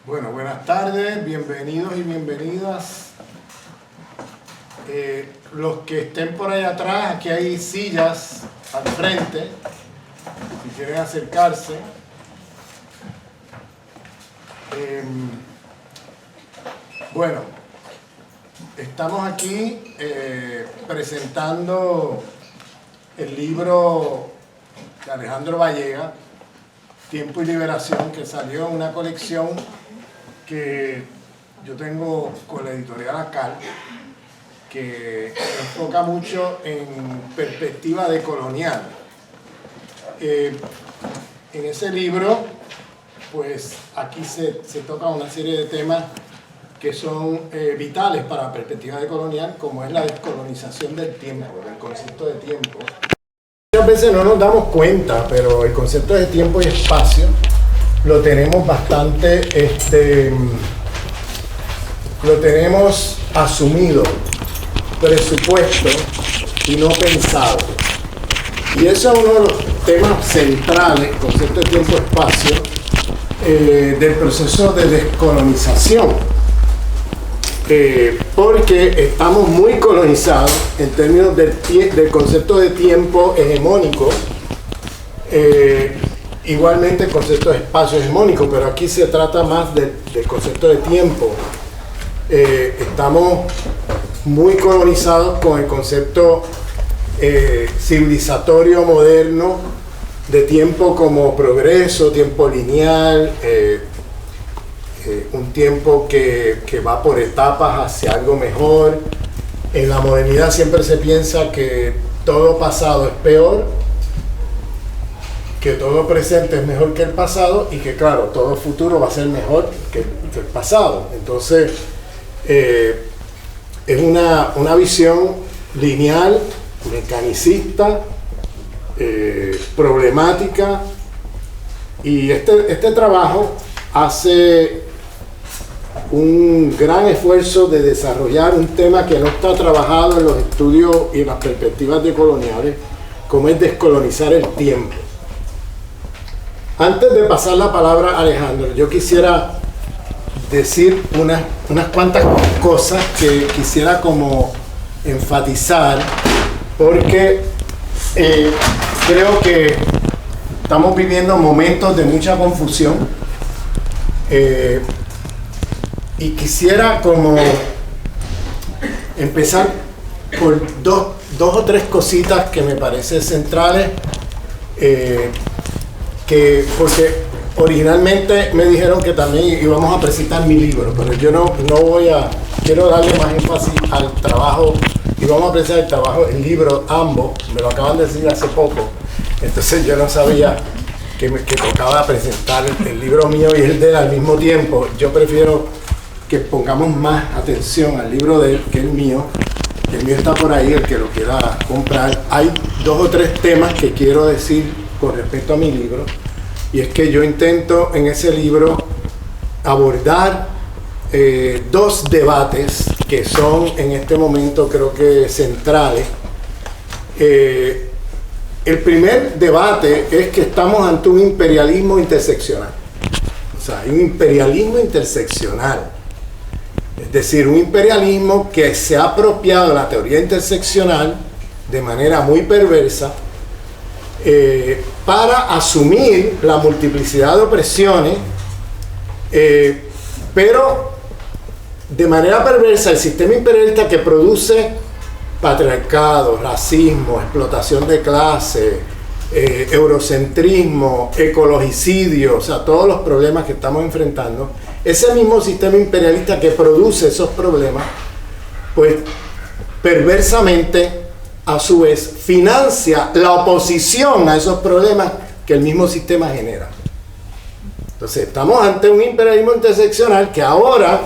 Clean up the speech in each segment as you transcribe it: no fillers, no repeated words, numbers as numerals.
Bueno, buenas tardes, bienvenidos y bienvenidas. Los que estén por ahí atrás, aquí hay sillas al frente, si quieren acercarse. Bueno, estamos aquí presentando el libro de Alejandro Vallega, Tiempo y Liberación, que salió en una colección que yo tengo con la editorial ACAL, que enfoca mucho en perspectiva decolonial. En ese libro, pues aquí se toca una serie de temas que son vitales para la perspectiva decolonial, como es la descolonización del tiempo, del concepto de tiempo. Muchas veces no nos damos cuenta, pero el concepto de tiempo y espacio lo tenemos bastante, lo tenemos asumido, presupuesto y no pensado. Y eso es uno de los temas centrales, concepto de tiempo y espacio, del proceso de descolonización. Porque estamos muy colonizados en términos del concepto de tiempo hegemónico, igualmente el concepto de espacio hegemónico, pero aquí se trata más del concepto de tiempo. Estamos muy colonizados con el concepto civilizatorio moderno de tiempo como progreso, tiempo lineal, un tiempo que va por etapas hacia algo mejor. En la modernidad siempre se piensa que todo pasado es peor, que todo presente es mejor que el pasado y que, claro, todo futuro va a ser mejor que el pasado. Entonces, es una visión lineal, mecanicista, problemática, y este trabajo hace un gran esfuerzo de desarrollar un tema que no está trabajado en los estudios y en las perspectivas decoloniales, como es descolonizar el tiempo. Antes de pasar la palabra a Alejandro, yo quisiera decir unas cuantas cosas que quisiera como enfatizar, porque creo que estamos viviendo momentos de mucha confusión, y quisiera como empezar por dos o tres cositas que me parecen centrales, porque originalmente me dijeron que también íbamos a presentar mi libro, pero yo no quiero darle más énfasis al trabajo, y vamos a presentar el trabajo, el libro, ambos, me lo acaban de decir hace poco, entonces yo no sabía que tocaba presentar el libro mío y el de él al mismo tiempo. Yo prefiero que pongamos más atención al libro de él que el mío. El mío está por ahí, el que lo quiera comprar. Hay dos o tres temas que quiero decir con respecto a mi libro, y es que yo intento en ese libro abordar dos debates que son en este momento creo que centrales. El primer debate es que estamos ante un imperialismo interseccional. O sea, hay un imperialismo interseccional. Es decir, un imperialismo que se ha apropiado de la teoría interseccional de manera muy perversa, para asumir la multiplicidad de opresiones, pero de manera perversa el sistema imperialista que produce patriarcado, racismo, explotación de clase, eurocentrismo, ecologicidio, o sea, todos los problemas que estamos enfrentando. Ese mismo sistema imperialista que produce esos problemas, pues perversamente a su vez financia la oposición a esos problemas que el mismo sistema genera. Entonces estamos ante un imperialismo interseccional que ahora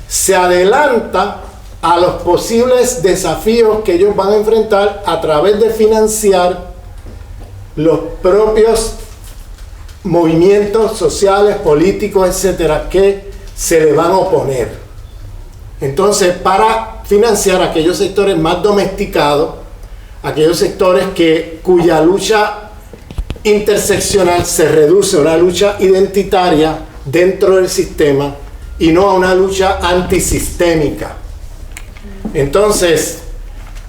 se adelanta a los posibles desafíos que ellos van a enfrentar a través de financiar los propios movimientos sociales, políticos, etcétera, que se le van a oponer. Entonces, para financiar aquellos sectores más domesticados, aquellos sectores cuya lucha interseccional se reduce a una lucha identitaria dentro del sistema y no a una lucha antisistémica. Entonces,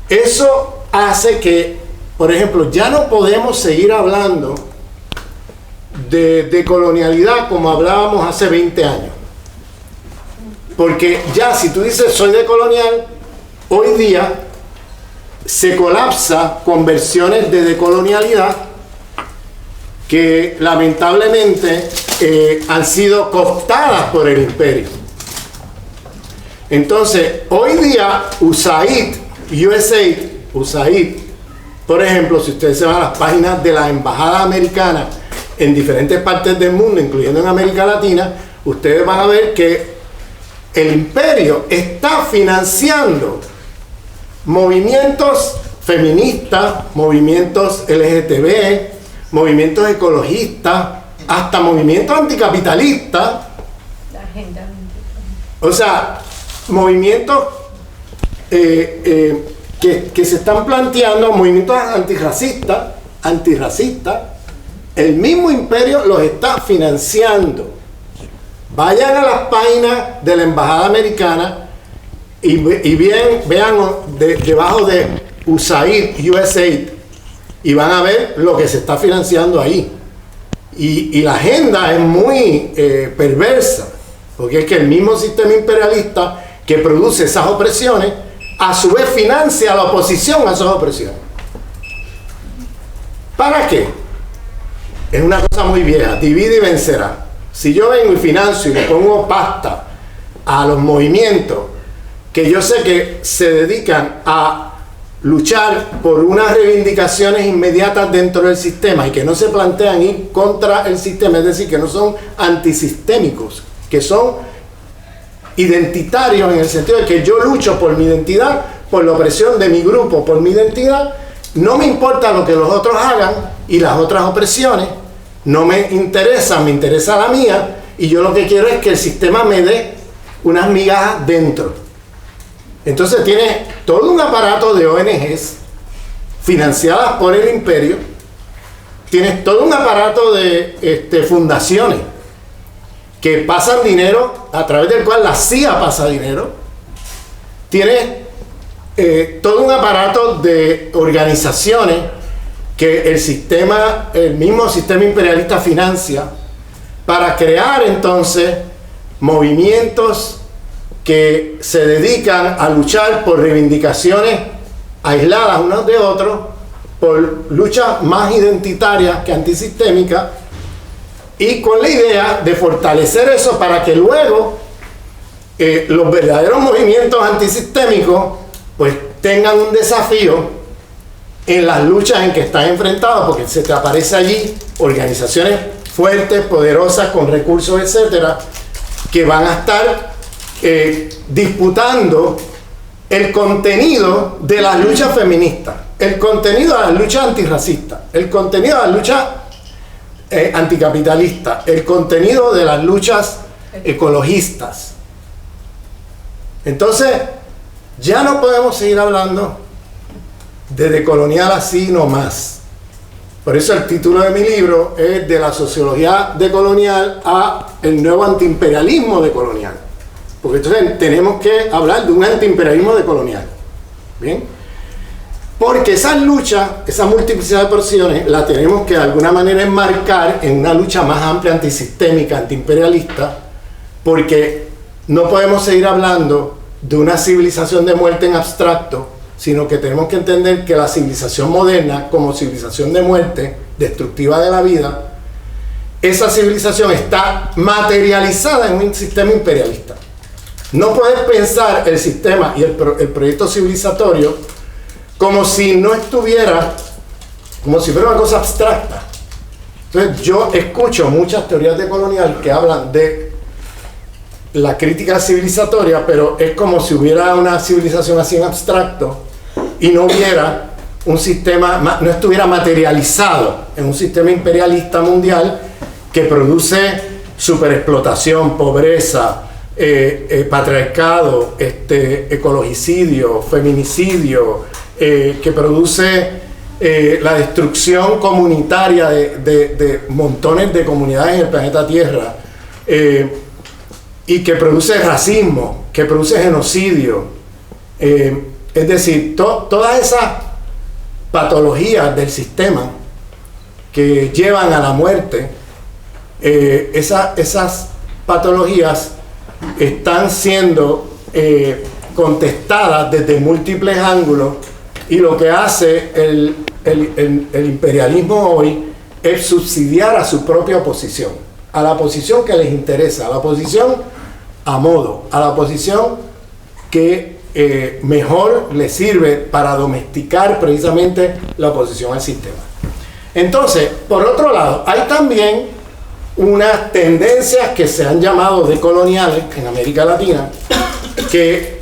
eso hace que, por ejemplo, ya no podemos seguir hablando de colonialidad como hablábamos hace 20 años. Porque ya si tú dices soy decolonial, hoy día se colapsa con versiones de decolonialidad que lamentablemente han sido cooptadas por el imperio. Entonces, hoy día USAID, por ejemplo, si ustedes se van a las páginas de la embajada americana en diferentes partes del mundo, incluyendo en América Latina, ustedes van a ver que el imperio está financiando movimientos feministas, movimientos LGTB, movimientos ecologistas, hasta movimientos anticapitalistas. La agenda. O sea, movimientos que se están planteando, movimientos antirracistas, el mismo imperio los está financiando. Vayan a las páginas de la embajada americana y vean debajo de USAID, y van a ver lo que se está financiando ahí. Y la agenda es muy perversa, porque es que el mismo sistema imperialista que produce esas opresiones, a su vez financia la oposición a esas opresiones. ¿Para qué? Es una cosa muy vieja, divide y vencerá. Si yo vengo y financio y le pongo pasta a los movimientos que yo sé que se dedican a luchar por unas reivindicaciones inmediatas dentro del sistema y que no se plantean ir contra el sistema, es decir, que no son antisistémicos, que son identitarios en el sentido de que yo lucho por mi identidad, por la opresión de mi grupo, por mi identidad, no me importa lo que los otros hagan y las otras opresiones, no me interesa, me interesa la mía, y yo lo que quiero es que el sistema me dé unas migajas dentro. Entonces tiene todo un aparato de ONGs financiadas por el imperio, tienes todo un aparato de fundaciones que pasan dinero, a través del cual la CIA pasa dinero, tienes todo un aparato de organizaciones que el mismo sistema imperialista financia para crear entonces movimientos que se dedican a luchar por reivindicaciones aisladas unos de otros, por luchas más identitarias que antisistémicas, y con la idea de fortalecer eso para que luego los verdaderos movimientos antisistémicos pues tengan un desafío en las luchas en que están enfrentados, porque se te aparece allí organizaciones fuertes, poderosas, con recursos, etcétera, que van a estar disputando el contenido de las luchas feministas, el contenido de las luchas antirracistas, el contenido de las luchas anticapitalistas, el contenido de las luchas ecologistas. Entonces, ya no podemos seguir hablando de decolonial así nomás. Por eso el título de mi libro es De la sociología decolonial a el nuevo antiimperialismo decolonial. Porque entonces tenemos que hablar de un antiimperialismo decolonial. ¿Bien? Porque esa lucha, esa multiplicidad de porciones, la tenemos que de alguna manera enmarcar en una lucha más amplia, antisistémica, antiimperialista, porque no podemos seguir hablando de una civilización de muerte en abstracto, sino que tenemos que entender que la civilización moderna, como civilización de muerte, destructiva de la vida, esa civilización está materializada en un sistema imperialista. No puedes pensar el sistema y el proyecto civilizatorio como si no estuviera, como si fuera una cosa abstracta. Entonces yo escucho muchas teorías decolonial que hablan de la crítica civilizatoria, pero es como si hubiera una civilización así en abstracto y no hubiera un sistema, no estuviera materializado en un sistema imperialista mundial que produce superexplotación, pobreza, patriarcado, ecologicidio, feminicidio, que produce la destrucción comunitaria de montones de comunidades en el planeta Tierra, y que produce racismo, que produce genocidio. Es decir, todas esas patologías del sistema que llevan a la muerte, esas patologías están siendo contestadas desde múltiples ángulos, y lo que hace el imperialismo hoy es subsidiar a su propia oposición, a la posición que les interesa, a la posición a modo, a la posición que mejor les sirve para domesticar precisamente la oposición al sistema. Entonces, por otro lado, hay también unas tendencias que se han llamado decoloniales en América Latina, que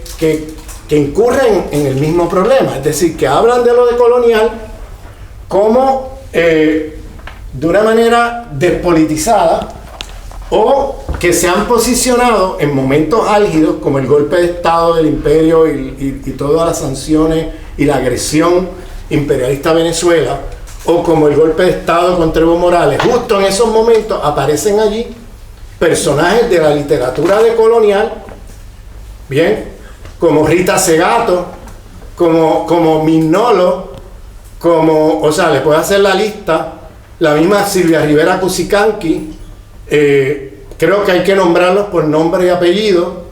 incurren en el mismo problema, es decir, que hablan de lo decolonial como de una manera despolitizada, o que se han posicionado en momentos álgidos como el golpe de Estado del imperio y todas las sanciones y la agresión imperialista a Venezuela, o como el golpe de Estado contra Evo Morales. Justo en esos momentos aparecen allí personajes de la literatura decolonial, bien, como Rita Segato, como Mignolo, o sea, le puedo hacer la lista, la misma Silvia Rivera Cusicanqui. Creo que hay que nombrarlos por nombre y apellido,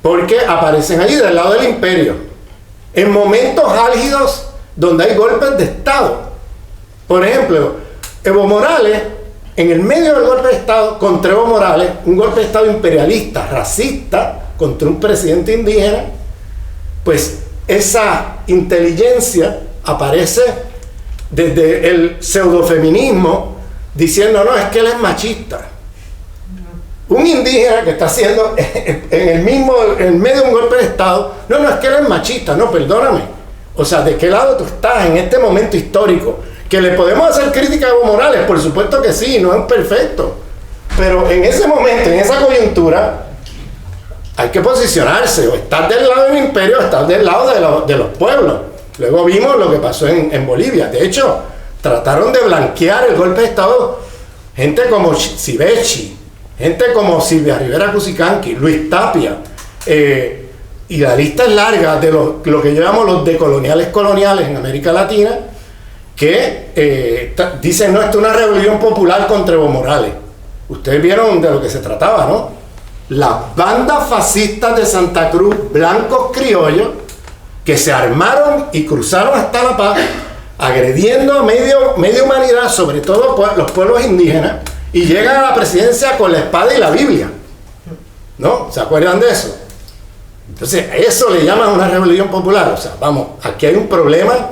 porque aparecen allí del lado del imperio, en momentos álgidos donde hay golpes de Estado. Por ejemplo, Evo Morales, en el medio del golpe de Estado contra Evo Morales, un golpe de Estado imperialista, racista, contra un presidente indígena, pues esa inteligencia aparece desde el pseudofeminismo, diciendo, no, es que él es machista. Un indígena que está haciendo en medio de un golpe de Estado, no, es que él es machista, no, perdóname. O sea, ¿de qué lado tú estás en este momento histórico? ¿Que le podemos hacer crítica a Evo Morales? Por supuesto que sí, no es perfecto. Pero en ese momento, en esa coyuntura, hay que posicionarse, o estar del lado del imperio, o estar del lado de los pueblos. Luego vimos lo que pasó en Bolivia. De hecho, trataron de blanquear el golpe de Estado gente como Civechi, gente como Silvia Rivera Cusicanqui, Luis Tapia, y la lista es larga de lo que llamamos los decoloniales coloniales en América Latina, que dicen, no, esto es una rebelión popular contra Evo Morales. Ustedes vieron de lo que se trataba, ¿no? Las bandas fascistas de Santa Cruz, blancos criollos, que se armaron y cruzaron hasta La Paz, agrediendo a media humanidad, sobre todo los pueblos indígenas, y llegan a la presidencia con la espada y la Biblia. ¿No? ¿Se acuerdan de eso? Entonces, eso le llaman una rebelión popular. O sea, vamos, aquí hay un problema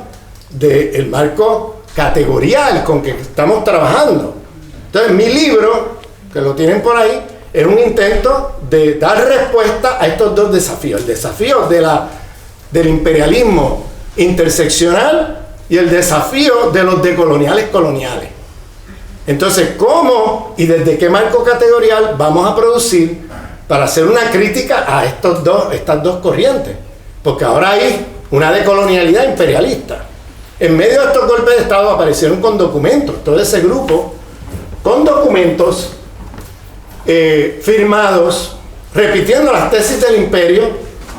del marco categorial con que estamos trabajando. Entonces, mi libro, que lo tienen por ahí, es un intento de dar respuesta a estos dos desafíos. El desafío del imperialismo interseccional y el desafío de los decoloniales coloniales. Entonces, ¿cómo y desde qué marco categorial vamos a producir para hacer una crítica a estas dos corrientes? Porque ahora hay una decolonialidad imperialista. En medio de estos golpes de Estado aparecieron con documentos, todo ese grupo, con documentos firmados, repitiendo las tesis del imperio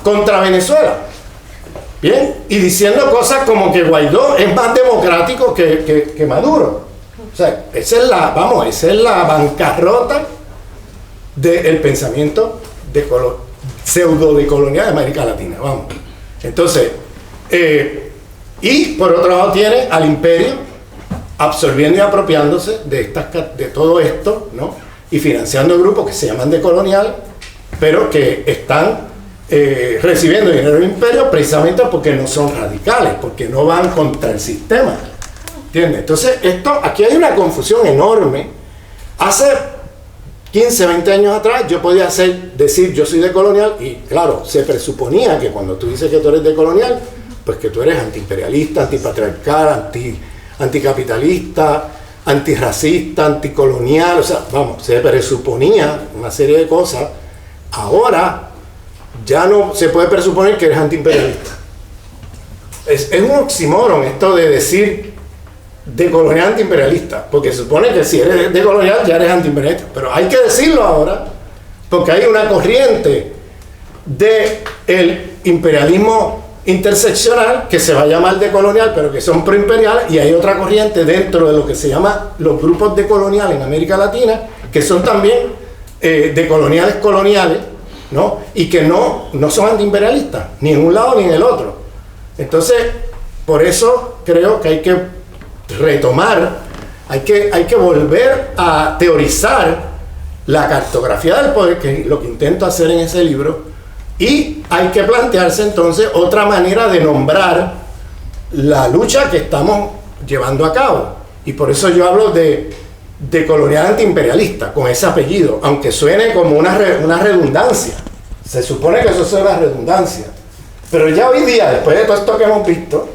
contra Venezuela. Bien, y diciendo cosas como que Guaidó es más democrático que Maduro. O sea, esa es la bancarrota del pensamiento pseudo-decolonial de América Latina, vamos. Entonces, y por otro lado tiene al imperio absorbiendo y apropiándose de todo esto, ¿no? Y financiando grupos que se llaman decolonial, pero que están recibiendo dinero del imperio precisamente porque no son radicales, porque no van contra el sistema. ¿Entiendes? Entonces, aquí hay una confusión enorme. Hace 15, 20 años atrás yo podía decir yo soy decolonial, y claro, se presuponía que cuando tú dices que tú eres decolonial, pues que tú eres antiimperialista, antipatriarcal, anticapitalista, antirracista, anticolonial, o sea, vamos, se presuponía una serie de cosas. Ahora ya no se puede presuponer que eres antiimperialista. Es un oxímoron esto de decir decolonial antiimperialista, porque se supone que si eres decolonial ya eres antiimperialista, pero hay que decirlo ahora, porque hay una corriente del imperialismo interseccional que se va a llamar decolonial, pero que son proimperiales, y hay otra corriente dentro de lo que se llama los grupos decoloniales en América Latina, que son también decoloniales coloniales, ¿no? Y que no son antiimperialistas, ni en un lado ni en el otro. Entonces, por eso creo que hay que retomar, hay que volver a teorizar la cartografía del poder, que es lo que intento hacer en ese libro, y hay que plantearse entonces otra manera de nombrar la lucha que estamos llevando a cabo. Y por eso yo hablo de colonial antiimperialista, con ese apellido, aunque suene como una redundancia. Se supone que eso es una redundancia. Pero ya hoy día, después de todo esto que hemos visto,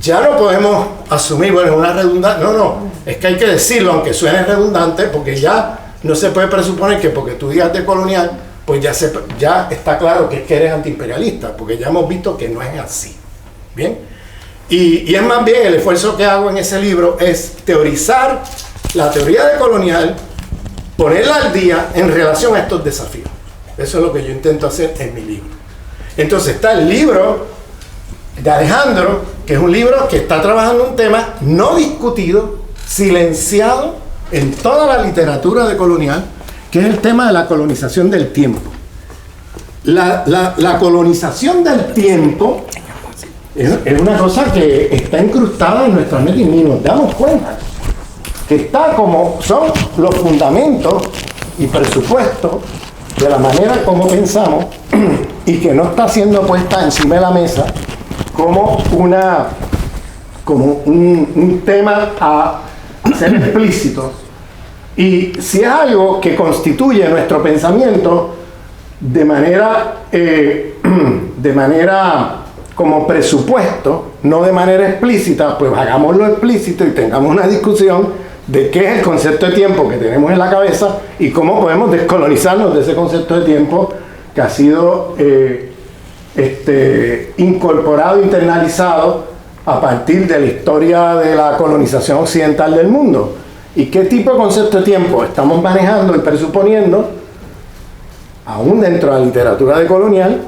ya no podemos asumir, bueno, una redundancia. No, es que hay que decirlo, aunque suene redundante, porque ya no se puede presuponer que porque tú digas decolonial, pues ya está claro que es que eres antiimperialista, porque ya hemos visto que no es así. ¿Bien? Y es más bien el esfuerzo que hago en ese libro es teorizar la teoría decolonial, ponerla al día en relación a estos desafíos. Eso es lo que yo intento hacer en mi libro. Entonces está el libro de Alejandro, que es un libro que está trabajando un tema no discutido, silenciado en toda la literatura decolonial, que es el tema de la colonización del tiempo. La colonización del tiempo es una cosa que está incrustada en nuestra mente y ni nos damos cuenta. Que está como son los fundamentos y presupuestos de la manera como pensamos y que no está siendo puesta encima de la mesa como un tema a ser explícito. Y si es algo que constituye nuestro pensamiento de manera como presupuesto, no de manera explícita, pues hagámoslo explícito y tengamos una discusión de qué es el concepto de tiempo que tenemos en la cabeza y cómo podemos descolonizarnos de ese concepto de tiempo que ha sido incorporado, internalizado a partir de la historia de la colonización occidental del mundo. ¿Y qué tipo de concepto de tiempo estamos manejando y presuponiendo, aún dentro de la literatura decolonial,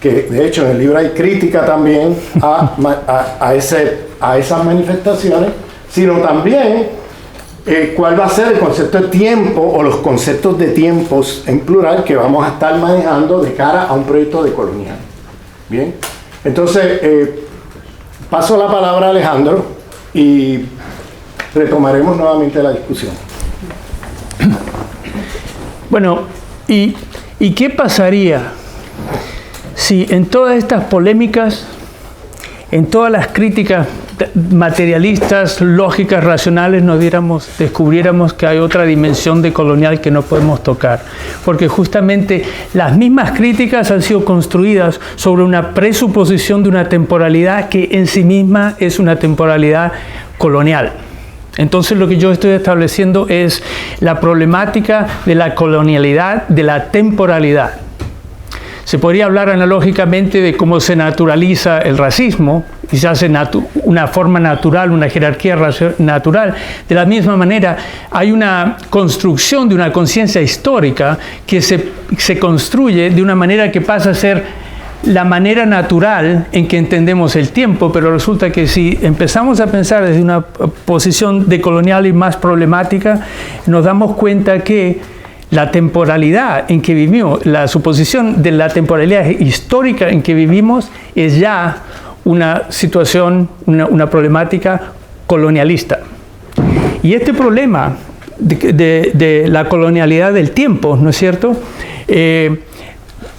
que de hecho en el libro hay crítica también a esas manifestaciones, sino también cuál va a ser el concepto de tiempo o los conceptos de tiempos en plural que vamos a estar manejando de cara a un proyecto decolonial. Bien, entonces paso la palabra a Alejandro y retomaremos nuevamente la discusión. Bueno, ¿y qué pasaría si en todas estas polémicas, en todas las críticas materialistas, lógicas, racionales, descubriéramos que hay otra dimensión decolonial que no podemos tocar? Porque justamente las mismas críticas han sido construidas sobre una presuposición de una temporalidad que en sí misma es una temporalidad colonial. Entonces lo que yo estoy estableciendo es la problemática de la colonialidad, de la temporalidad. Se podría hablar analógicamente de cómo se naturaliza el racismo y se hace una forma natural, una jerarquía natural. De la misma manera, hay una construcción de una conciencia histórica que se construye de una manera que pasa a ser la manera natural en que entendemos el tiempo, pero resulta que si empezamos a pensar desde una posición decolonial y más problemática, nos damos cuenta que la temporalidad en que vivimos, la suposición de la temporalidad histórica en que vivimos es ya una situación, una problemática colonialista. Y este problema de la colonialidad del tiempo, ¿no es cierto?,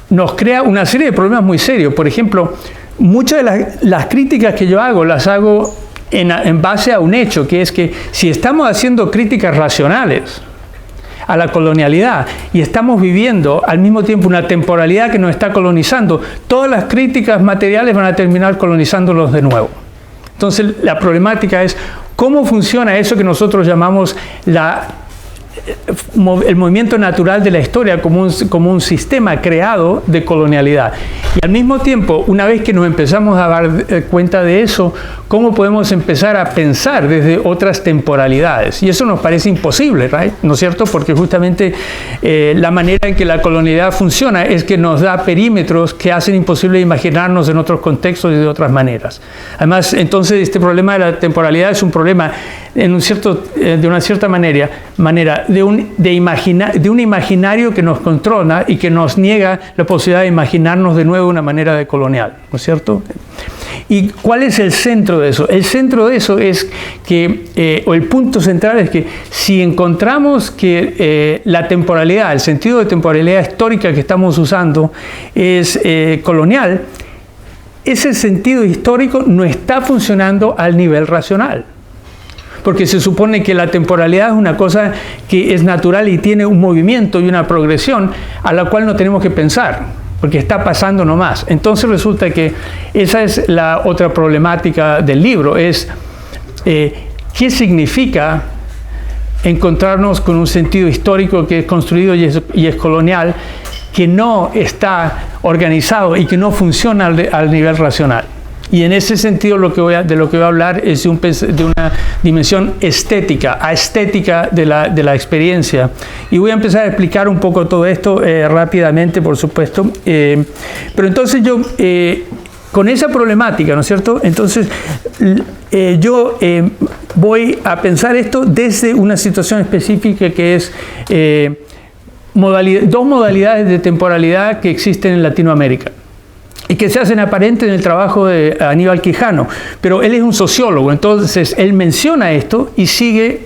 nos crea una serie de problemas muy serios. Por ejemplo, muchas de las críticas que yo hago, las hago en base a un hecho, que es que si estamos haciendo críticas racionales a la colonialidad y estamos viviendo al mismo tiempo una temporalidad que nos está colonizando, todas las críticas materiales van a terminar colonizándolos de nuevo. Entonces la problemática es cómo funciona eso que nosotros llamamos el movimiento natural de la historia como un sistema creado de colonialidad. Y al mismo tiempo, una vez que nos empezamos a dar cuenta de eso, ¿cómo podemos empezar a pensar desde otras temporalidades? Y eso nos parece imposible, ¿right? ¿No es cierto? Porque justamente la manera en que la colonialidad funciona es que nos da perímetros que hacen imposible imaginarnos en otros contextos y de otras maneras. Además, entonces, este problema de la temporalidad es un problema de una cierta manera de un imaginario que nos controla y que nos niega la posibilidad de imaginarnos de nuevo una manera de colonial, ¿no es cierto? ¿Y cuál es el centro de eso? El centro de eso es que, o el punto central es que si encontramos que la temporalidad, el sentido de temporalidad histórica que estamos usando es colonial, ese sentido histórico no está funcionando al nivel racional. Porque se supone que la temporalidad es una cosa que es natural y tiene un movimiento y una progresión a la cual no tenemos que pensar, porque está pasando nomás. Entonces resulta que esa es la otra problemática del libro, es ¿qué significa encontrarnos con un sentido histórico que es construido y es colonial, que no está organizado y que no funciona al nivel racional? Y en ese sentido de lo que voy a hablar es de una dimensión estética, aestética de la experiencia. Y voy a empezar a explicar un poco todo esto rápidamente, por supuesto. Pero entonces yo, con esa problemática, ¿no es cierto? Entonces yo voy a pensar esto desde una situación específica que es dos modalidades de temporalidad que existen en Latinoamérica y que se hacen aparentes en el trabajo de Aníbal Quijano, pero él es un sociólogo, entonces él menciona esto y sigue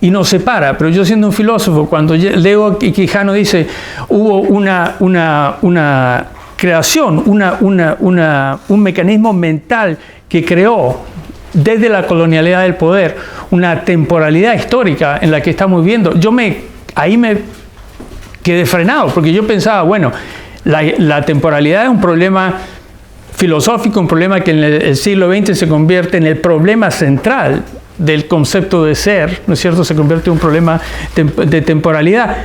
y no separa. Pero yo, siendo un filósofo, cuando leo que Quijano dice hubo una creación, un mecanismo mental que creó desde la colonialidad del poder una temporalidad histórica en la que estamos viviendo, ahí me quedé frenado, porque yo pensaba, bueno, la temporalidad es un problema filosófico, un problema que en el siglo XX se convierte en el problema central del concepto de ser, ¿no es cierto? Se convierte en un problema de temporalidad.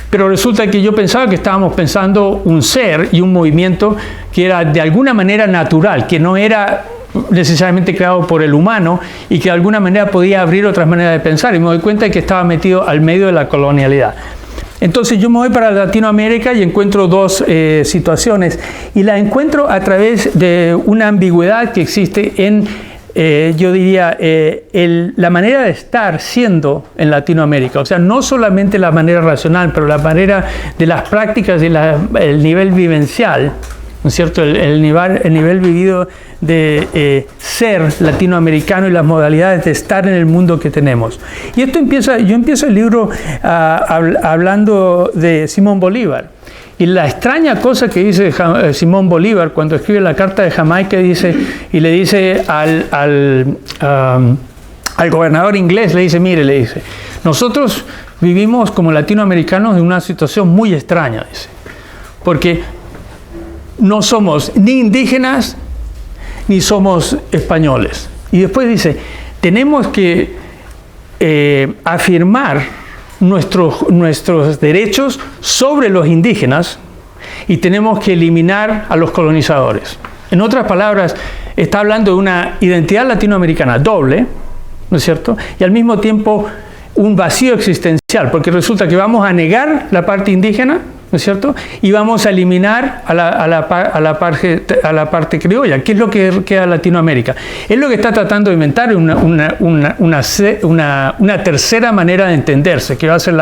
Pero resulta que yo pensaba que estábamos pensando un ser y un movimiento que era de alguna manera natural, que no era necesariamente creado por el humano y que de alguna manera podía abrir otras maneras de pensar. Y me doy cuenta de que estaba metido al medio de la colonialidad. Entonces yo me voy para Latinoamérica y encuentro dos situaciones, y la encuentro a través de una ambigüedad que existe en, yo diría, la manera de estar siendo en Latinoamérica. O sea, no solamente la manera racional, pero la manera de las prácticas y el nivel vivencial, ¿no es cierto? El nivel vivido de ser latinoamericano y las modalidades de estar en el mundo que tenemos. Y esto yo empiezo el libro hablando de Simón Bolívar. Y la extraña cosa que dice Simón Bolívar cuando escribe la Carta de Jamaica, y le dice al gobernador inglés, le dice, nosotros vivimos como latinoamericanos en una situación muy extraña, dice, porque no somos ni indígenas ni somos españoles. Y después dice, tenemos que afirmar nuestros derechos sobre los indígenas y tenemos que eliminar a los colonizadores. En otras palabras, está hablando de una identidad latinoamericana doble, ¿no es cierto? Y al mismo tiempo un vacío existencial, porque resulta que vamos a negar la parte indígena, ¿no es cierto? Y vamos a eliminar a la parte criolla. ¿Qué es lo que queda de Latinoamérica? Es lo que está tratando de inventar una tercera manera de entenderse, que va a ser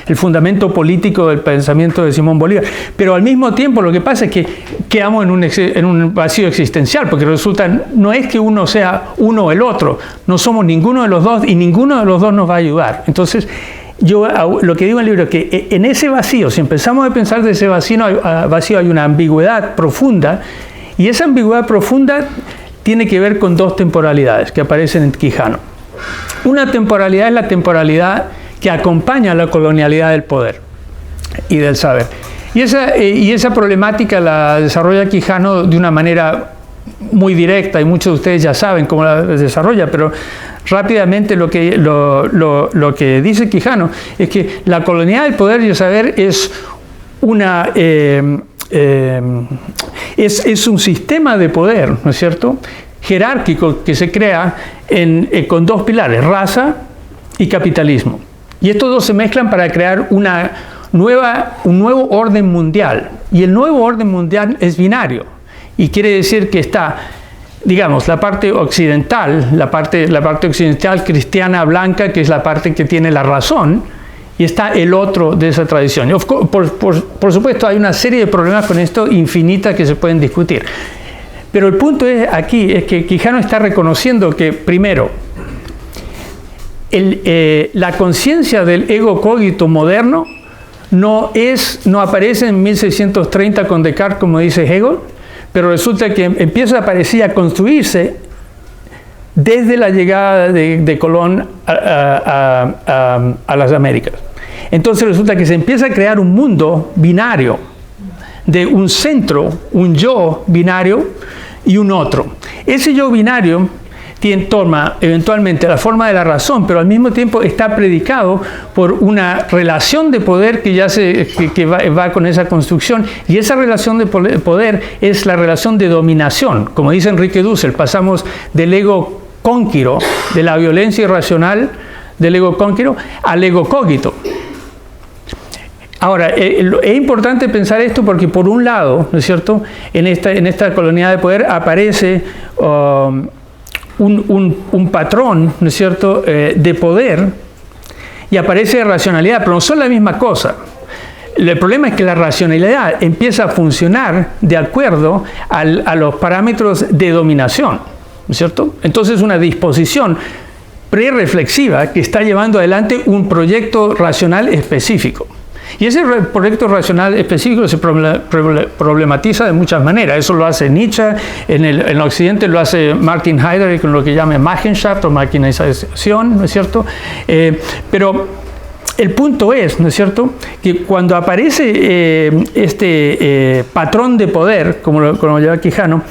el fundamento político del pensamiento de Simón Bolívar. Pero al mismo tiempo lo que pasa es que quedamos en un vacío existencial, porque resulta, no es que uno sea uno o el otro, no somos ninguno de los dos y ninguno de los dos nos va a ayudar. Entonces, yo lo que digo en el libro es que en ese vacío, si empezamos a pensar de ese vacío hay una ambigüedad profunda, y esa ambigüedad profunda tiene que ver con dos temporalidades que aparecen en Quijano. Una temporalidad es la temporalidad que acompaña a la colonialidad del poder y del saber. Y esa problemática la desarrolla Quijano de una manera muy directa, y muchos de ustedes ya saben cómo la desarrolla, pero rápidamente lo que dice Quijano es que la colonialidad del poder y el saber es es un sistema de poder, ¿no es cierto?, jerárquico que se crea con dos pilares, raza y capitalismo. Y estos dos se mezclan para crear un nuevo orden mundial. Y el nuevo orden mundial es binario. Y quiere decir que está, digamos, la parte occidental, la parte occidental cristiana blanca, que es la parte que tiene la razón, y está el otro de esa tradición. Por supuesto, hay una serie de problemas con esto infinitas que se pueden discutir. Pero el punto aquí es que Quijano está reconociendo que, primero, la conciencia del ego cogito moderno no aparece en 1630 con Descartes, como dice Hegel, pero resulta que empieza a aparecer, a construirse desde la llegada de Colón a las Américas. Entonces resulta que se empieza a crear un mundo binario, de un centro, un yo binario y un otro. Ese yo binario toma eventualmente la forma de la razón, pero al mismo tiempo está predicado por una relación de poder que va con esa construcción, y esa relación de poder es la relación de dominación. Como dice Enrique Dussel, pasamos del ego cónquiro, de la violencia irracional del ego cónquiro, al ego cogito. Ahora, es importante pensar esto porque, por un lado, ¿no es cierto?, en esta colonialidad de poder aparece un patrón, ¿no es cierto?, de poder, y aparece racionalidad, pero no son la misma cosa. El problema es que la racionalidad empieza a funcionar de acuerdo a los parámetros de dominación, ¿no es cierto? Entonces, una disposición prereflexiva que está llevando adelante un proyecto racional específico. Y ese proyecto racional específico se problematiza de muchas maneras. Eso lo hace Nietzsche, en Occidente lo hace Martin Heidegger con lo que llama Machenschaft o maquinización, ¿no es cierto? Pero el punto es, ¿no es cierto?, que cuando aparece este patrón de poder, como lo lleva Quijano,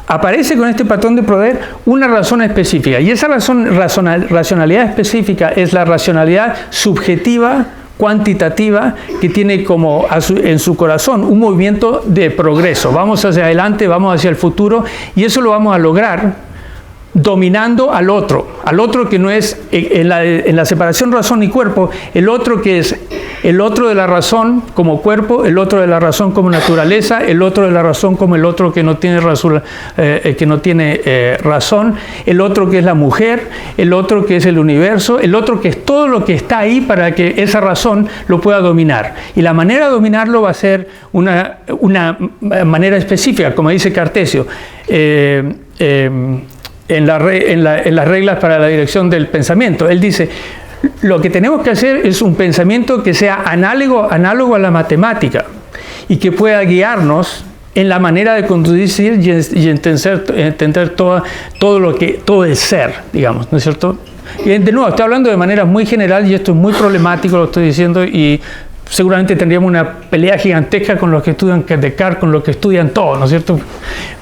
aparece con este patrón de poder una razón específica. Y esa racionalidad específica es la racionalidad subjetiva, cuantitativa, que tiene como en su corazón un movimiento de progreso. Vamos hacia adelante, vamos hacia el futuro, y eso lo vamos a lograr dominando al otro que no es, en la separación razón y cuerpo, el otro que es el otro de la razón como cuerpo, el otro de la razón como naturaleza, el otro de la razón como el otro que no tiene razón, el otro que es la mujer, el otro que es el universo, el otro que es todo lo que está ahí para que esa razón lo pueda dominar. Y la manera de dominarlo va a ser una manera específica, como dice Cartesio, en las reglas para la dirección del pensamiento. Él dice, lo que tenemos que hacer es un pensamiento que sea análogo a la matemática y que pueda guiarnos en la manera de conducir y entender todo el ser, digamos, ¿no es cierto? Y de nuevo, estoy hablando de manera muy general y esto es muy problemático, lo estoy diciendo, y seguramente tendríamos una pelea gigantesca con los que estudian Descartes, con los que estudian todo, ¿no es cierto?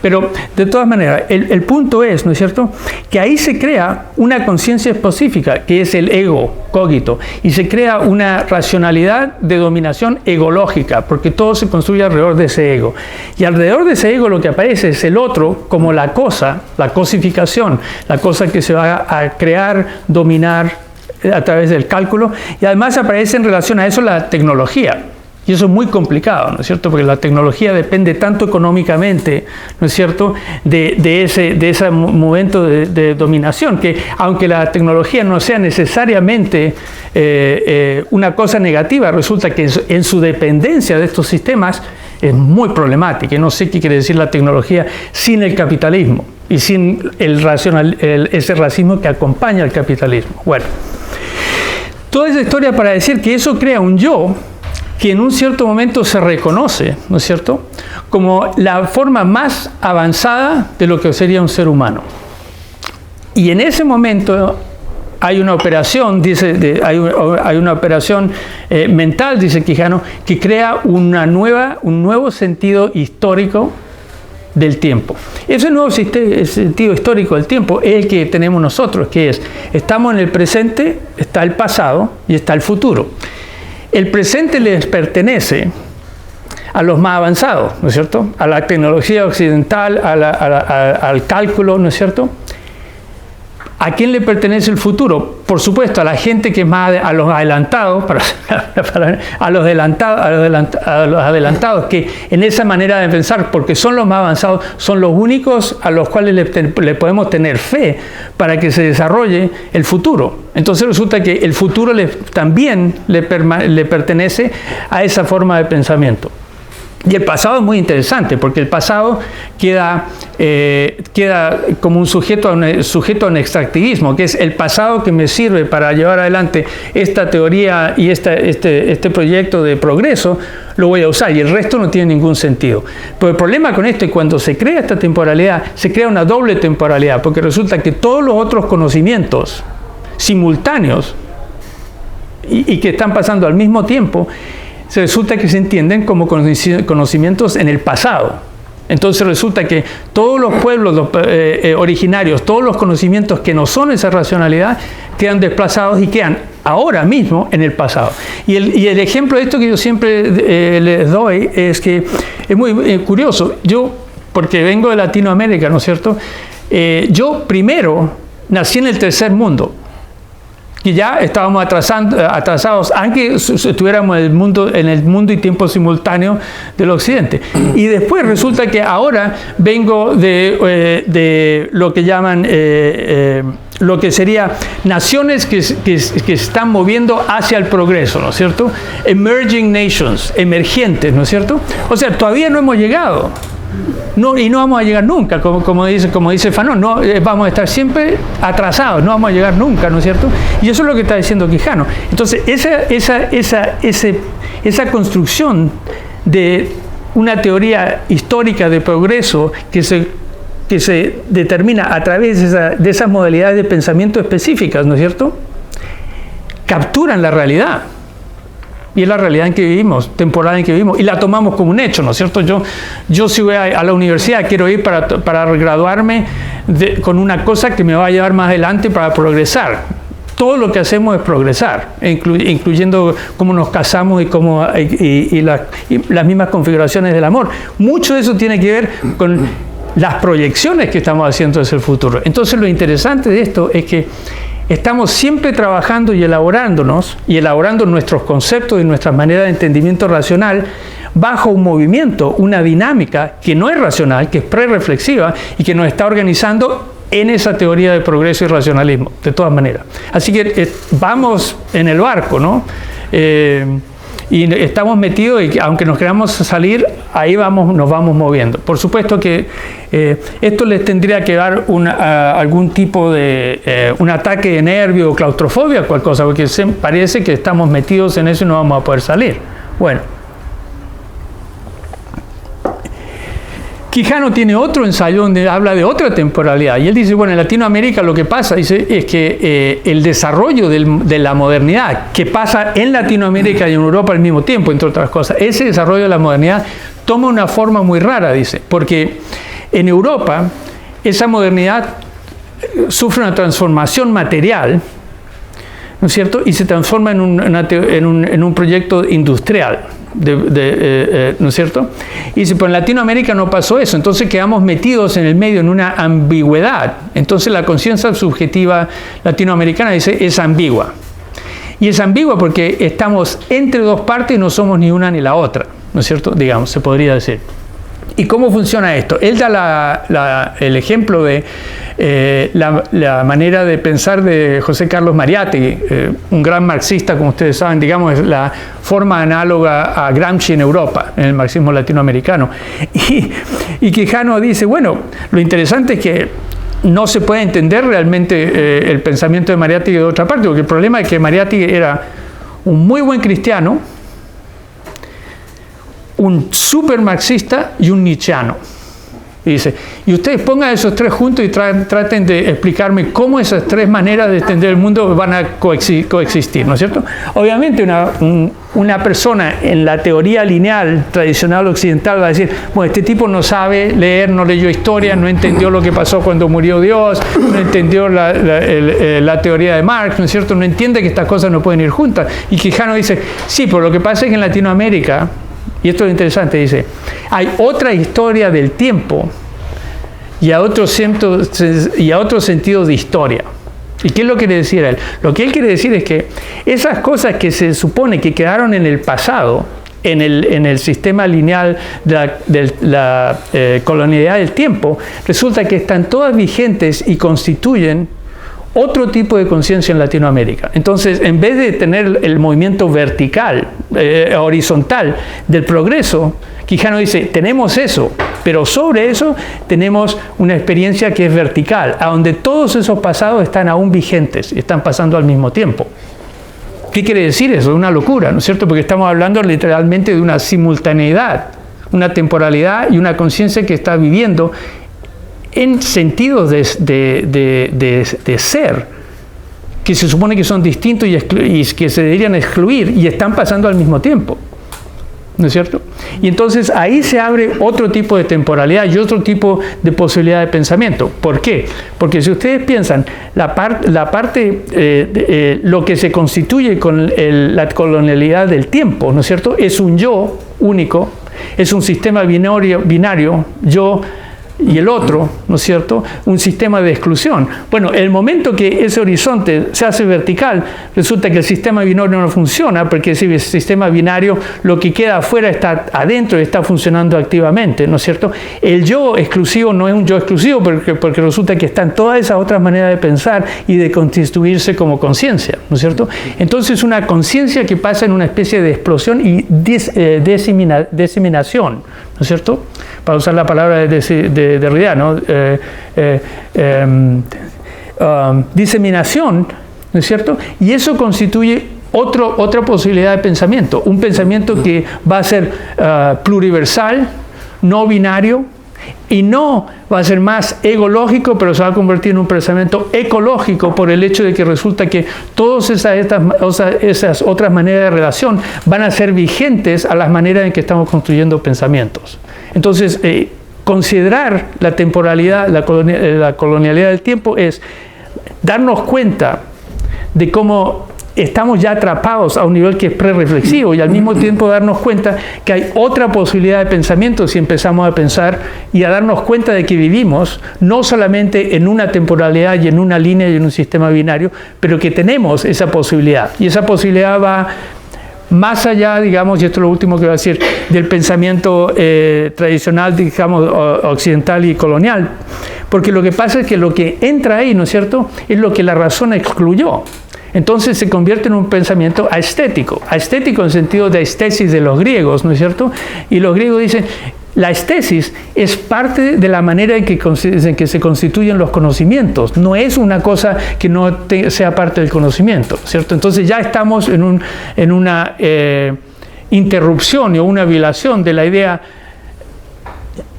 Pero de todas maneras, el punto es, ¿no es cierto?, que ahí se crea una conciencia específica, que es el ego cogito, y se crea una racionalidad de dominación egológica, porque todo se construye alrededor de ese ego. Y alrededor de ese ego lo que aparece es el otro como la cosa, la cosificación, la cosa que se va a crear, dominar a través del cálculo, y además aparece en relación a eso la tecnología. Y eso es muy complicado, ¿no es cierto? Porque la tecnología depende tanto económicamente, ¿no es cierto?, de ese momento de dominación, que aunque la tecnología no sea necesariamente una cosa negativa, resulta que en su dependencia de estos sistemas es muy problemática. Y no sé qué quiere decir la tecnología sin el capitalismo y sin ese racismo que acompaña al capitalismo. Bueno, toda esa historia para decir que eso crea un yo que en un cierto momento se reconoce, ¿no es cierto?, como la forma más avanzada de lo que sería un ser humano. Y en ese momento hay una operación, hay una operación mental, dice Quijano, que crea un nuevo sentido histórico del tiempo. Ese nuevo sentido histórico del tiempo es el que tenemos nosotros, que es, estamos en el presente, está el pasado y está el futuro. El presente les pertenece a los más avanzados, ¿no es cierto? A la tecnología occidental, al cálculo, ¿no es cierto? ¿A quién le pertenece el futuro? Por supuesto, a la gente que es más a los adelantados, a los adelantados que en esa manera de pensar, porque son los más avanzados, son los únicos a los cuales le podemos tener fe para que se desarrolle el futuro. Entonces resulta que el futuro también le pertenece a esa forma de pensamiento. Y el pasado es muy interesante, porque el pasado queda como un sujeto a un extractivismo, que es el pasado que me sirve para llevar adelante esta teoría y este proyecto de progreso, lo voy a usar, y el resto no tiene ningún sentido. Pero el problema con esto es que cuando se crea esta temporalidad, se crea una doble temporalidad, porque resulta que todos los otros conocimientos simultáneos y que están pasando al mismo tiempo, se resulta que se entienden como conocimientos en el pasado. Entonces resulta que todos los pueblos originarios, todos los conocimientos que no son esa racionalidad, quedan desplazados y quedan ahora mismo en el pasado. Y el ejemplo de esto que yo siempre les doy es que es muy curioso. Yo, porque vengo de Latinoamérica, ¿no es cierto? Yo primero nací en el tercer mundo. Y ya estábamos atrasados, aunque estuviéramos en el mundo y tiempo simultáneo del occidente. Y después resulta que ahora vengo de lo que llaman, lo que sería naciones que se están moviendo hacia el progreso, ¿no es cierto? Emerging nations, emergentes, ¿no es cierto? O sea, todavía no hemos llegado. No, y no vamos a llegar nunca, como dice Fanon, no, vamos a estar siempre atrasados, no vamos a llegar nunca, ¿no es cierto? Y eso es lo que está diciendo Quijano. Entonces, esa construcción de una teoría histórica de progreso que se determina a través de esas modalidades de pensamiento específicas, ¿no es cierto?, capturan la realidad. Y es la realidad en que vivimos, temporada en que vivimos, y la tomamos como un hecho, ¿no es cierto? Yo si voy a la universidad, quiero ir para graduarme con una cosa que me va a llevar más adelante para progresar. Todo lo que hacemos es progresar, incluyendo cómo nos casamos y las mismas configuraciones del amor. Mucho de eso tiene que ver con las proyecciones que estamos haciendo hacia el futuro. Entonces lo interesante de esto es que estamos siempre trabajando y elaborando nuestros conceptos y nuestras maneras de entendimiento racional bajo un movimiento, una dinámica que no es racional, que es prereflexiva y que nos está organizando en esa teoría de progreso y racionalismo, de todas maneras. Así que vamos en el barco, ¿no? Y estamos metidos y aunque nos queramos salir, ahí nos vamos moviendo. Por supuesto que esto les tendría que dar algún tipo de un ataque de nervio o claustrofobia, cual cosa, porque parece que estamos metidos en eso y no vamos a poder salir. Bueno. Quijano tiene otro ensayo donde habla de otra temporalidad y él dice, bueno, en Latinoamérica lo que pasa es que el desarrollo de la modernidad que pasa en Latinoamérica y en Europa al mismo tiempo, entre otras cosas, ese desarrollo de la modernidad toma una forma muy rara, dice, porque en Europa esa modernidad sufre una transformación material, ¿no es cierto? Y se transforma en un proyecto industrial, ¿no es cierto? Y si en Latinoamérica no pasó eso, entonces quedamos metidos en el medio en una ambigüedad. Entonces la conciencia subjetiva latinoamericana dice es ambigua. Y es ambigua porque estamos entre dos partes y no somos ni una ni la otra, ¿no es cierto? Digamos, se podría decir. ¿Y cómo funciona esto? Él da el ejemplo de la manera de pensar de José Carlos Mariátegui, un gran marxista, como ustedes saben, digamos, es la forma análoga a Gramsci en Europa, en el marxismo latinoamericano. Y Quijano dice, bueno, lo interesante es que no se puede entender realmente el pensamiento de Mariátegui de otra parte, porque el problema es que Mariátegui era un muy buen cristiano, un super marxista y un nietzscheano. Y dice, y ustedes pongan esos tres juntos y traten de explicarme cómo esas tres maneras de entender el mundo van a coexistir, ¿no es cierto? Obviamente una persona en la teoría lineal tradicional occidental va a decir, bueno, este tipo no sabe leer, no leyó historia, no entendió lo que pasó cuando murió Dios, no entendió la teoría de Marx, ¿no es cierto? No entiende que estas cosas no pueden ir juntas. Y Quijano dice, sí, pero lo que pasa es que en Latinoamérica, y esto es interesante, dice, hay otra historia del tiempo y a otro sentido de historia. ¿Y qué es lo que quiere decir él? Lo que él quiere decir es que esas cosas que se supone que quedaron en el pasado, en el sistema lineal de la colonialidad del tiempo, resulta que están todas vigentes y constituyen otro tipo de conciencia en Latinoamérica. Entonces, en vez de tener el movimiento vertical, horizontal del progreso, Quijano dice, tenemos eso, pero sobre eso tenemos una experiencia que es vertical, a donde todos esos pasados están aún vigentes y están pasando al mismo tiempo. ¿Qué quiere decir eso? Es una locura, ¿no es cierto? Porque estamos hablando literalmente de una simultaneidad, una temporalidad y una conciencia que está viviendo en sentidos de ser, que se supone que son distintos y que se deberían excluir y están pasando al mismo tiempo, ¿no es cierto? Y entonces ahí se abre otro tipo de temporalidad y otro tipo de posibilidad de pensamiento. ¿Por qué? Porque si ustedes piensan, lo que se constituye con la colonialidad del tiempo, ¿no es cierto? Es un yo único, es un sistema binario, yo y el otro, ¿no es cierto? Un sistema de exclusión. Bueno, el momento que ese horizonte se hace vertical, resulta que el sistema binario no funciona, porque ese sistema binario, lo que queda afuera está adentro y está funcionando activamente, ¿no es cierto? El yo exclusivo no es un yo exclusivo, porque resulta que están todas esas otras maneras de pensar y de constituirse como conciencia, ¿no es cierto? Entonces, una conciencia que pasa en una especie de explosión y diseminación, ¿no es cierto? Para usar la palabra de Derrida, ¿no? Diseminación, ¿no es cierto? Y eso constituye otra posibilidad de pensamiento, un pensamiento que va a ser pluriversal, no binario, y no va a ser más egológico, pero se va a convertir en un pensamiento ecológico por el hecho de que resulta que todas esas otras maneras de relación van a ser vigentes a las maneras en que estamos construyendo pensamientos. Entonces, considerar la temporalidad, la colonialidad del tiempo es darnos cuenta de cómo estamos ya atrapados a un nivel que es prereflexivo y al mismo tiempo darnos cuenta que hay otra posibilidad de pensamiento si empezamos a pensar y a darnos cuenta de que vivimos no solamente en una temporalidad y en una línea y en un sistema binario, pero que tenemos esa posibilidad. Y esa posibilidad va más allá, digamos, y esto es lo último que voy a decir, del pensamiento tradicional, digamos, occidental y colonial. Porque lo que pasa es que lo que entra ahí, ¿no es cierto?, es lo que la razón excluyó. Entonces se convierte en un pensamiento aestético en el sentido de estesis de los griegos, ¿no es cierto? Y los griegos dicen, la estesis es parte de la manera en que se constituyen los conocimientos, no es una cosa que no sea parte del conocimiento, ¿cierto? Entonces ya estamos en una interrupción o una violación de la idea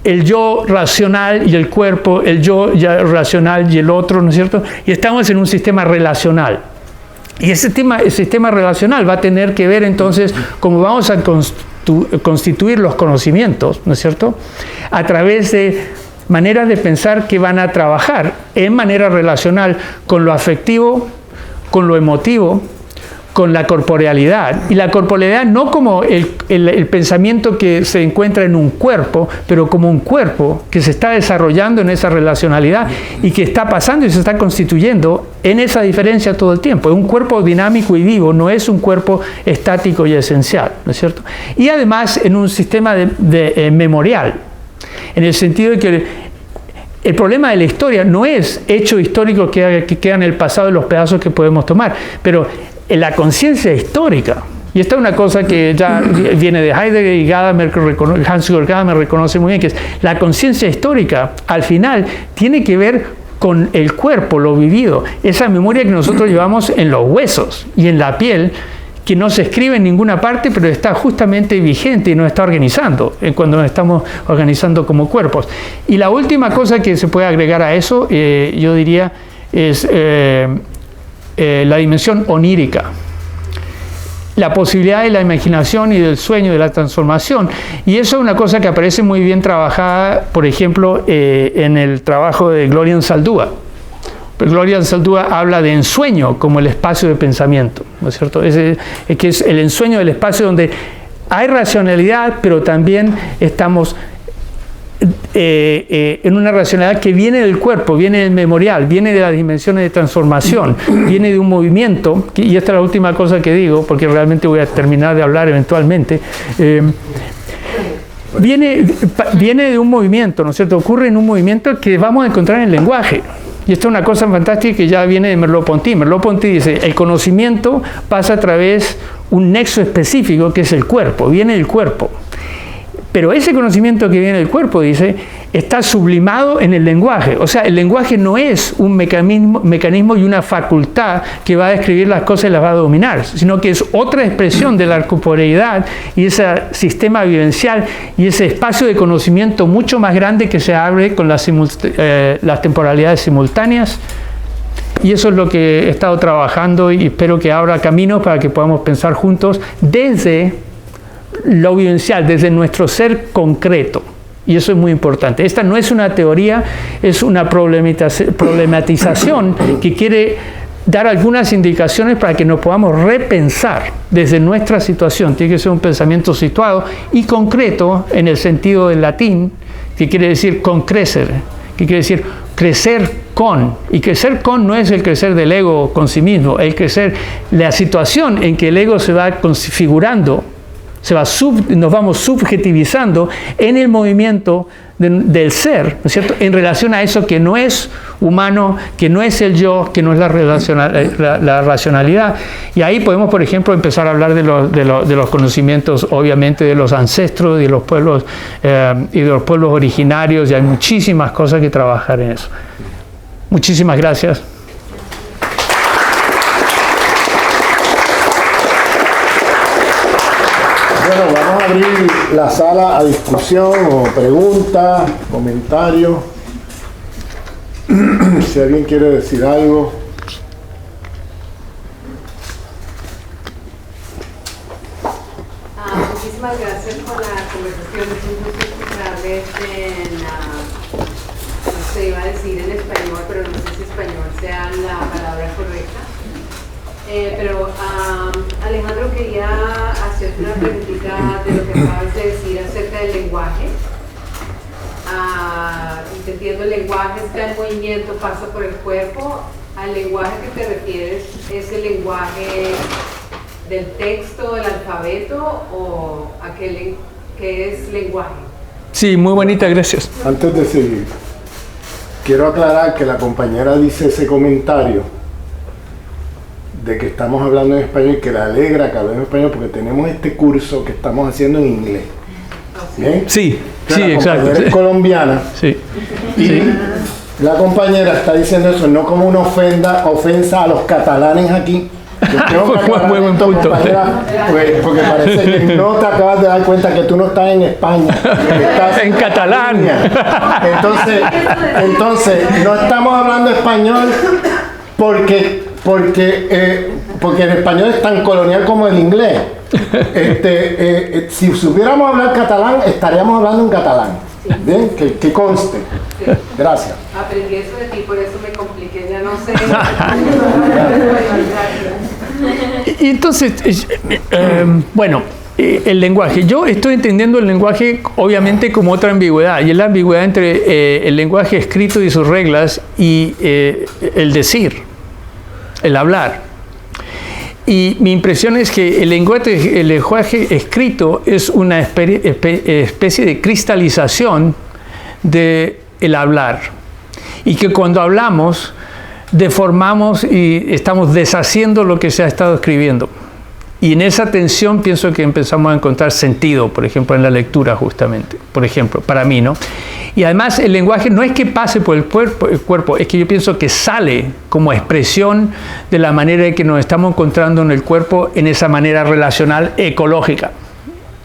el yo racional y el cuerpo, el yo ya racional y el otro, ¿no es cierto? Y estamos en un sistema relacional. Y ese sistema relacional va a tener que ver entonces cómo vamos a constituir los conocimientos, ¿no es cierto?, a través de maneras de pensar que van a trabajar en manera relacional con lo afectivo, con lo emotivo, con la corporealidad. Y la corporealidad no como el pensamiento que se encuentra en un cuerpo, pero como un cuerpo que se está desarrollando en esa relacionalidad y que está pasando y se está constituyendo en esa diferencia todo el tiempo. Es un cuerpo dinámico y vivo, no es un cuerpo estático y esencial, ¿no es cierto? Y además en un sistema memorial, en el sentido de que el problema de la historia no es hecho histórico que queda en el pasado de los pedazos que podemos tomar, pero la conciencia histórica, y esta es una cosa que ya viene de Heidegger y Hans-Georg Gadamer reconoce muy bien, que es la conciencia histórica, al final, tiene que ver con el cuerpo, lo vivido, esa memoria que nosotros llevamos en los huesos y en la piel, que no se escribe en ninguna parte, pero está justamente vigente y nos está organizando cuando nos estamos organizando como cuerpos. Y la última cosa que se puede agregar a eso, yo diría, es la dimensión onírica. La posibilidad de la imaginación y del sueño, de la transformación. Y eso es una cosa que aparece muy bien trabajada, por ejemplo, en el trabajo de Gloria Anzaldúa. Gloria Anzaldúa habla de ensueño como el espacio de pensamiento, ¿no es cierto? Es que es el ensueño del espacio donde hay racionalidad, pero también estamos en una racionalidad que viene del cuerpo, viene del memorial, viene de las dimensiones de transformación, viene de un movimiento, y esta es la última cosa que digo, porque realmente voy a terminar de hablar eventualmente. Viene de un movimiento, ¿no es cierto? Ocurre en un movimiento que vamos a encontrar en el lenguaje. Y esto es una cosa fantástica que ya viene de Merleau-Ponty. Merleau-Ponty dice, el conocimiento pasa a través de un nexo específico que es el cuerpo, viene del cuerpo. Pero ese conocimiento que viene del cuerpo, dice, está sublimado en el lenguaje. O sea, el lenguaje no es un mecanismo y una facultad que va a describir las cosas y las va a dominar, sino que es otra expresión de la corporeidad y ese sistema vivencial y ese espacio de conocimiento mucho más grande que se abre con las temporalidades simultáneas. Y eso es lo que he estado trabajando y espero que abra caminos para que podamos pensar juntos desde lo vivencial, desde nuestro ser concreto. Y eso es muy importante. Esta no es una teoría, es una problematización que quiere dar algunas indicaciones para que nos podamos repensar desde nuestra situación. Tiene que ser un pensamiento situado y concreto en el sentido del latín, que quiere decir concrecer, que quiere decir crecer con. Y crecer con no es el crecer del ego con sí mismo, el crecer, la situación en que el ego se va configurando, nos vamos subjetivizando en el movimiento del ser, ¿no es cierto?, en relación a eso que no es humano, que no es el yo, que no es la racionalidad. Y ahí podemos, por ejemplo, empezar a hablar de los conocimientos, obviamente, de los ancestros y de los pueblos originarios, y hay muchísimas cosas que trabajar en eso. Muchísimas gracias. Bueno, vamos a abrir la sala a discusión o preguntas, comentarios. Si alguien quiere decir algo. Muchísimas gracias por la conversación. Es un gusto escucharles no se iba a decir en español, pero no sé si español sea la palabra correcta. Pero Alejandro, quería hacerte una preguntita de lo que acabas de decir acerca del lenguaje. Y te entiendo, el lenguaje está en movimiento, pasa por el cuerpo. ¿Al lenguaje que te refieres es el lenguaje del texto, del alfabeto, o aquel que es lenguaje? Sí, muy bonita, gracias. Antes de seguir, quiero aclarar que la compañera dice ese comentario de que estamos hablando en español y que le alegra que hablemos en español porque tenemos este curso que estamos haciendo en inglés. ¿Bien? Sí, sí, exacto. La compañera es colombiana. Sí. Y Sí. la compañera está diciendo eso no como una ofensa a los catalanes aquí. Yo tengo que aclarar Muy buen esto, punto. compañera, porque parece que no te acabas de dar cuenta que tú no estás en España, estás En catalán. Entonces no estamos hablando español porque el español es tan colonial como el inglés. Si supiéramos hablar catalán, estaríamos hablando en catalán. Bien, que conste. Gracias. Aprendí eso de ti, por eso me compliqué, ya no sé. Y entonces, bueno, el lenguaje. Yo estoy entendiendo el lenguaje obviamente como otra ambigüedad, y es la ambigüedad entre el lenguaje escrito y sus reglas y el decir, el hablar. Y mi impresión es que el lenguaje escrito es una especie de cristalización del hablar. Y que cuando hablamos, deformamos y estamos deshaciendo lo que se ha estado escribiendo. Y en esa tensión pienso que empezamos a encontrar sentido, por ejemplo, en la lectura justamente, por ejemplo, para mí, ¿no? Y además el lenguaje no es que pase por el cuerpo, es que yo pienso que sale como expresión de la manera en que nos estamos encontrando en el cuerpo en esa manera relacional ecológica.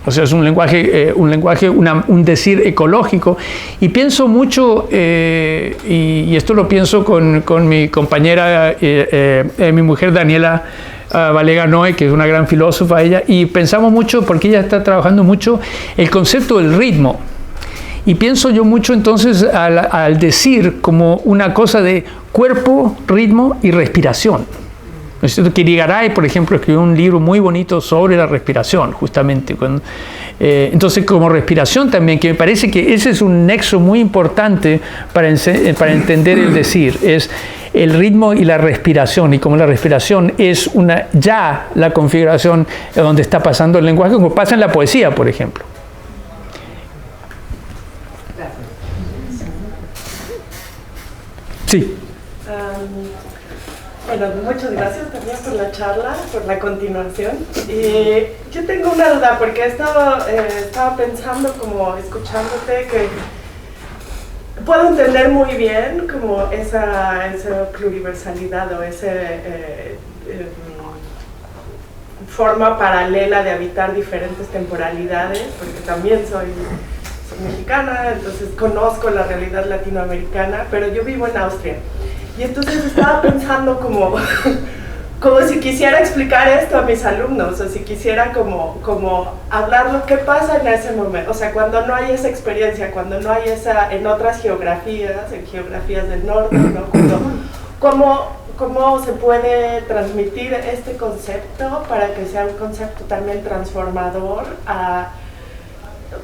O sea, es un lenguaje, un decir ecológico. Y pienso mucho, y esto lo pienso con mi compañera, mi mujer Daniela Valega Noé, que es una gran filósofa ella, y pensamos mucho, porque ella está trabajando mucho, el concepto del ritmo. Y pienso yo mucho entonces al decir como una cosa de cuerpo, ritmo y respiración. ¿No es cierto? Kirigaray, por ejemplo, escribió un libro muy bonito sobre la respiración, justamente. Entonces, como respiración también, que me parece que ese es un nexo muy importante para entender el decir, es el ritmo y la respiración. Y como la respiración es ya la configuración donde está pasando el lenguaje, como pasa en la poesía, por ejemplo. Sí. Bueno, muchas gracias también por la charla, por la continuación. Y yo tengo una duda, porque estaba pensando, como escuchándote, que puedo entender muy bien como esa pluriversalidad o esa forma paralela de habitar diferentes temporalidades, porque también soy mexicana, entonces conozco la realidad latinoamericana, pero yo vivo en Austria. Y entonces estaba pensando como si quisiera explicar esto a mis alumnos, o si quisiera como hablar lo que pasa en ese momento, o sea, cuando no hay esa experiencia, cuando no hay esa, en otras geografías, en geografías del norte, ¿no? ¿Cómo se puede transmitir este concepto para que sea un concepto también transformador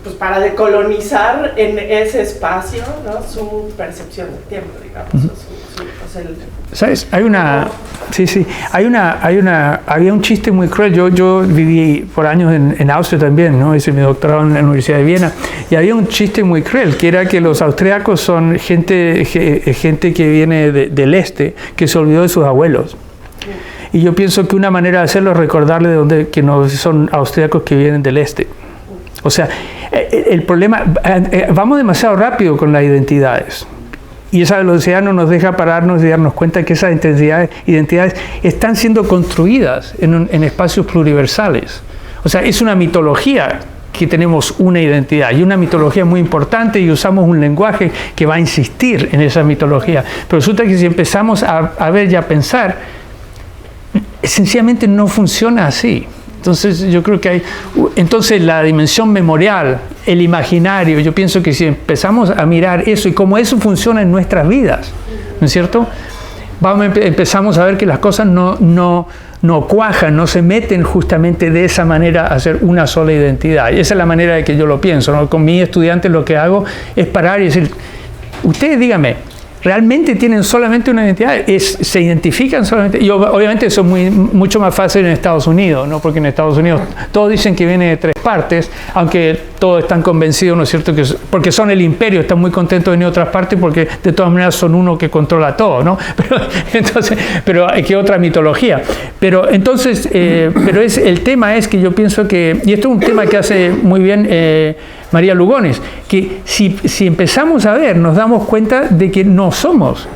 pues para decolonizar en ese espacio, ¿no? Su percepción del tiempo, digamos. ¿Sabes? Había un chiste muy cruel. Yo viví por años en Austria también, ¿no? Hice mi doctorado en la Universidad de Viena, y había un chiste muy cruel, que era que los austriacos son gente que viene del este, que se olvidó de sus abuelos. Y yo pienso que una manera de hacerlo es recordarle que no son austriacos que vienen del este. O sea, el problema, vamos demasiado rápido con las identidades. Y esa velocidad no nos deja pararnos y darnos cuenta que esas identidades están siendo construidas en espacios pluriversales. O sea, es una mitología que tenemos una identidad, y una mitología muy importante, y usamos un lenguaje que va a insistir en esa mitología. Pero resulta que si empezamos a ver y a pensar, sencillamente no funciona así. Entonces yo creo que entonces la dimensión memorial, el imaginario, yo pienso que si empezamos a mirar eso y cómo eso funciona en nuestras vidas, ¿no es cierto? Empezamos a ver que las cosas no cuajan, no se meten justamente de esa manera a hacer una sola identidad. Y esa es la manera de que yo lo pienso, ¿no? Con mis estudiantes lo que hago es parar y decir, ustedes díganme, ¿realmente tienen solamente una identidad? ¿Se identifican solamente? Y obviamente eso es mucho más fácil en Estados Unidos, ¿no? Porque en Estados Unidos todos dicen que viene de tres partes, aunque todos están convencidos, ¿no es cierto?, que porque son el imperio, están muy contentos de venir de otras partes porque de todas maneras son uno que controla todo, ¿no? Pero ¿qué otra mitología? Pero entonces, el tema es que yo pienso que, y esto es un tema que hace muy bien María Lugones, que si empezamos a ver, nos damos cuenta de que no somos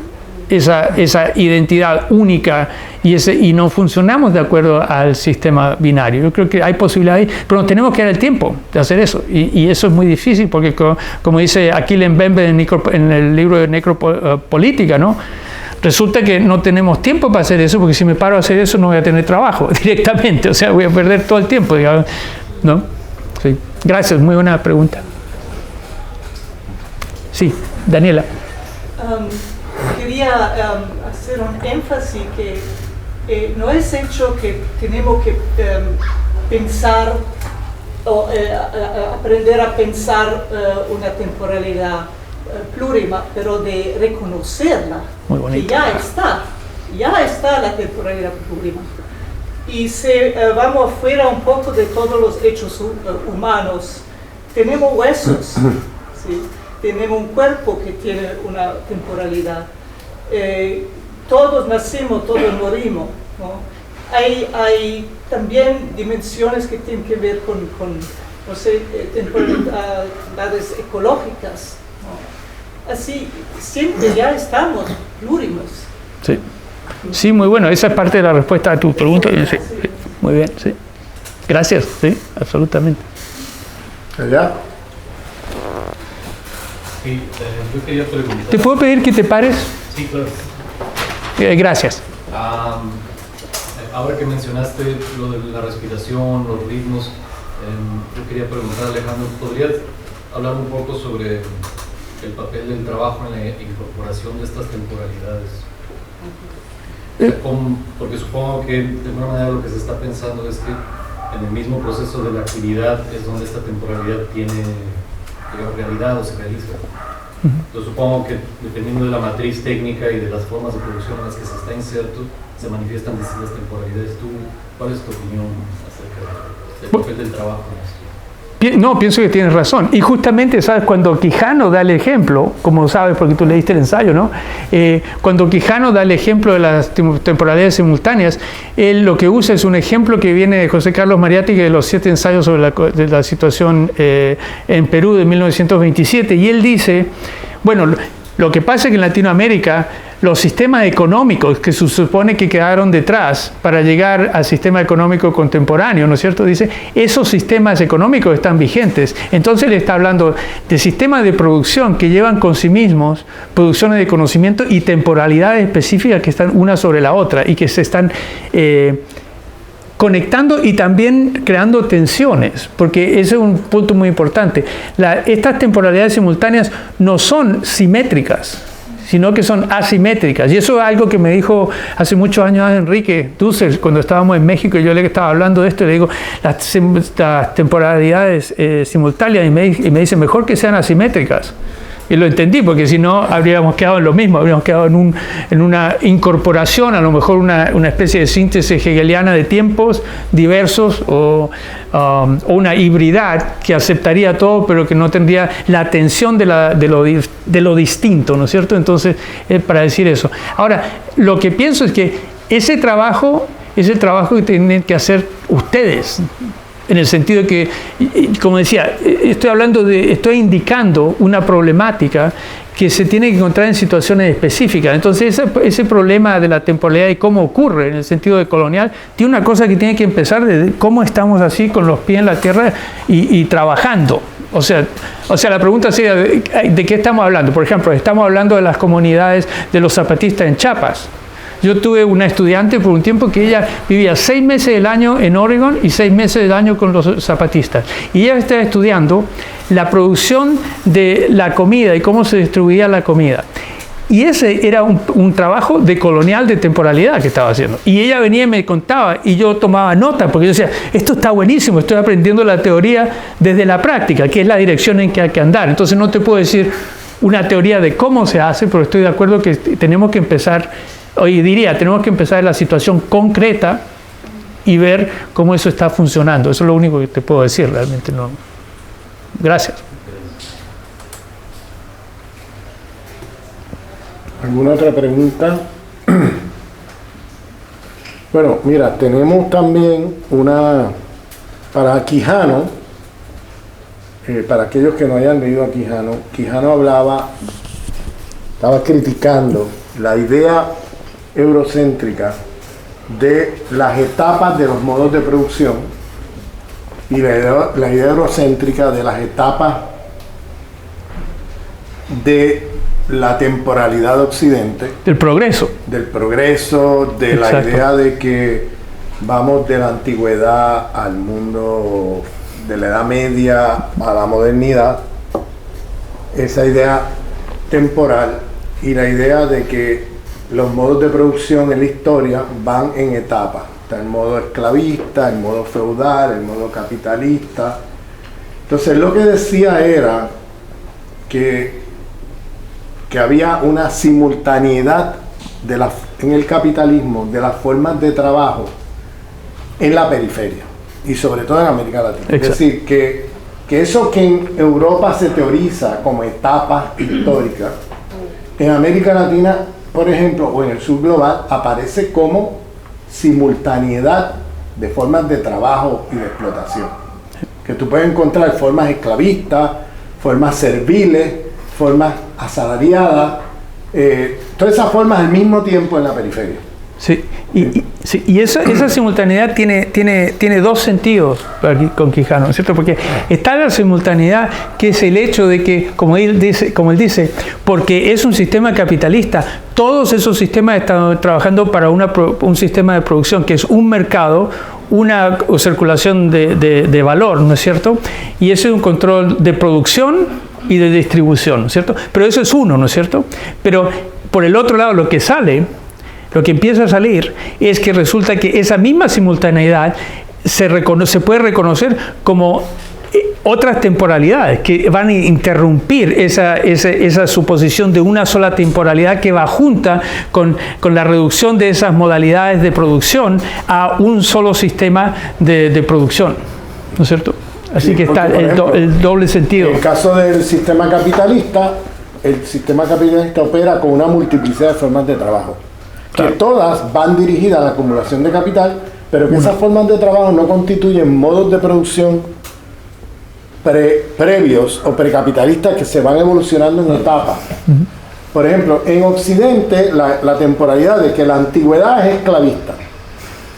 esa identidad única y no funcionamos de acuerdo al sistema binario. Yo creo que hay posibilidades, pero nos tenemos que dar el tiempo de hacer eso. Y eso es muy difícil porque, como dice Achille Mbembe en el libro de Necropolítica, ¿no? Resulta que no tenemos tiempo para hacer eso, porque si me paro a hacer eso no voy a tener trabajo directamente. O sea, voy a perder todo el tiempo, digamos, ¿no? Sí. Gracias, muy buena pregunta. Sí, Daniela. Quería hacer un énfasis que no es hecho que tenemos que pensar o aprender a pensar una temporalidad plurima, pero de reconocerla, que ya está la temporalidad plurima. Y si vamos fuera un poco de todos los hechos humanos, tenemos huesos, ¿sí? Tenemos un cuerpo que tiene una temporalidad. Todos nacimos, todos morimos, ¿no? Hay también dimensiones que tienen que ver con no sé, temporalidades ecológicas, ¿no? Así, siempre ya estamos plurimos. Sí. Sí, muy bueno. Esa es parte de la respuesta a tu pregunta. Sí. Muy bien, sí. Gracias, sí, absolutamente. ¿Allá? Sí, yo quería preguntar. ¿Te puedo pedir que te pares? Sí, claro. Gracias. Ahora que mencionaste lo de la respiración, los ritmos, yo quería preguntar, Alejandro, ¿podrías hablar un poco sobre el papel del trabajo en la incorporación de estas temporalidades? Porque supongo que de alguna manera lo que se está pensando es que en el mismo proceso de la actividad es donde esta temporalidad tiene, digamos, realidad o se realiza. Entonces supongo que dependiendo de la matriz técnica y de las formas de producción en las que se está inserto, se manifiestan distintas temporalidades. ¿Cuál es tu opinión acerca del papel del trabajo en esto? No, pienso que tienes razón. Y justamente, ¿sabes? Cuando Quijano da el ejemplo, como sabes porque tú leíste el ensayo, ¿no? Cuando Quijano da el ejemplo de las temporalidades simultáneas, él lo que usa es un ejemplo que viene de José Carlos Mariátegui de los 7 ensayos sobre la situación en Perú de 1927. Y él dice, bueno, lo que pasa es que en Latinoamérica los sistemas económicos que se supone que quedaron detrás para llegar al sistema económico contemporáneo, ¿no es cierto? Dice, esos sistemas económicos están vigentes. Entonces le está hablando de sistemas de producción que llevan con sí mismos producciones de conocimiento y temporalidades específicas que están una sobre la otra y que se están conectando y también creando tensiones, porque ese es un punto muy importante. Estas temporalidades simultáneas no son simétricas, sino que son asimétricas. Y eso es algo que me dijo hace muchos años Enrique Dussel, cuando estábamos en México, y yo le estaba hablando de esto, y le digo, las temporalidades simultáneas, y me dice, mejor que sean asimétricas. Y lo entendí, porque si no, habríamos quedado en lo mismo, habríamos quedado en una incorporación, a lo mejor una especie de síntesis hegeliana de tiempos diversos, o una hibridad que aceptaría todo, pero que no tendría la tensión de lo distinto, ¿no es cierto? Entonces, para decir eso. Ahora, lo que pienso es que ese trabajo es el trabajo que tienen que hacer ustedes, en el sentido de que, como decía, estoy indicando una problemática que se tiene que encontrar en situaciones específicas. Entonces, ese problema de la temporalidad y cómo ocurre en el sentido de colonial, tiene una cosa que tiene que empezar de cómo estamos así con los pies en la tierra y trabajando. O sea, la pregunta sería, ¿de qué estamos hablando? Por ejemplo, estamos hablando de las comunidades de los zapatistas en Chiapas. Yo tuve una estudiante por un tiempo que ella vivía 6 meses del año en Oregon y 6 meses del año con los zapatistas. Y ella estaba estudiando la producción de la comida y cómo se distribuía la comida. Y ese era un trabajo de colonial, de temporalidad que estaba haciendo. Y ella venía y me contaba, y yo tomaba nota, porque yo decía, esto está buenísimo, estoy aprendiendo la teoría desde la práctica, que es la dirección en que hay que andar. Entonces no te puedo decir una teoría de cómo se hace, pero estoy de acuerdo que tenemos que empezar, tenemos que empezar en la situación concreta y ver cómo eso está funcionando. Eso es lo único que te puedo decir, realmente no. Gracias. ¿Alguna otra pregunta? Bueno, mira, tenemos también para Quijano, para aquellos que no hayan leído a Quijano, estaba criticando la idea eurocéntrica de las etapas de los modos de producción y la idea eurocéntrica de las etapas de la temporalidad de Occidente. Del progreso. De Exacto. La idea de que vamos de la antigüedad al mundo de la Edad Media a la modernidad. Esa idea temporal y la idea de que los modos de producción en la historia van en etapas. Está el modo esclavista, el modo feudal, el modo capitalista. Entonces lo que decía era que había una simultaneidad en el capitalismo de las formas de trabajo en la periferia y sobre todo en América Latina. Exacto. Es decir, que eso que en Europa se teoriza como etapas históricas, en América Latina, por ejemplo, o en el sur global, aparece como simultaneidad de formas de trabajo y de explotación. Que tú puedes encontrar formas esclavistas, formas serviles, formas asalariadas, todas esas formas al mismo tiempo en la periferia. Sí, y esa simultaneidad tiene dos sentidos con Quijano, ¿no es cierto? Porque está la simultaneidad, que es el hecho de que, como él dice, porque es un sistema capitalista, todos esos sistemas están trabajando para un sistema de producción, que es un mercado, una circulación de valor, ¿no es cierto? Y ese es un control de producción y de distribución, ¿no es cierto? Pero eso es uno, ¿no es cierto? Pero por el otro lado, lo que empieza a salir es que resulta que esa misma simultaneidad se puede reconocer como otras temporalidades que van a interrumpir esa suposición de una sola temporalidad que va junta con la reducción de esas modalidades de producción a un solo sistema de producción, ¿no es cierto? Así sí, que está el doble sentido. En el caso del sistema capitalista, el sistema capitalista opera con una multiplicidad de formas de trabajo, claro, que todas van dirigidas a la acumulación de capital, pero que esas formas de trabajo no constituyen modos de producción previos o precapitalistas que se van evolucionando en etapas. Por ejemplo, en Occidente la temporalidad de que la antigüedad es esclavista,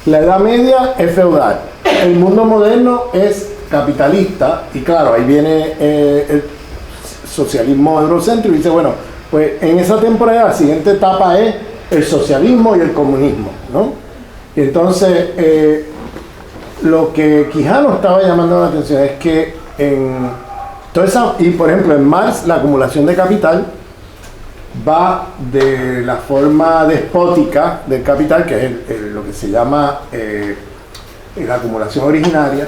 la Edad Media es feudal, el mundo moderno es capitalista, y claro, ahí viene el socialismo eurocéntrico y dice, bueno, pues en esa temporalidad la siguiente etapa es el socialismo y el comunismo, ¿no? Y entonces lo que Quijano estaba llamando la atención es que y por ejemplo en Marx la acumulación de capital va de la forma despótica del capital, que es lo que se llama la acumulación originaria,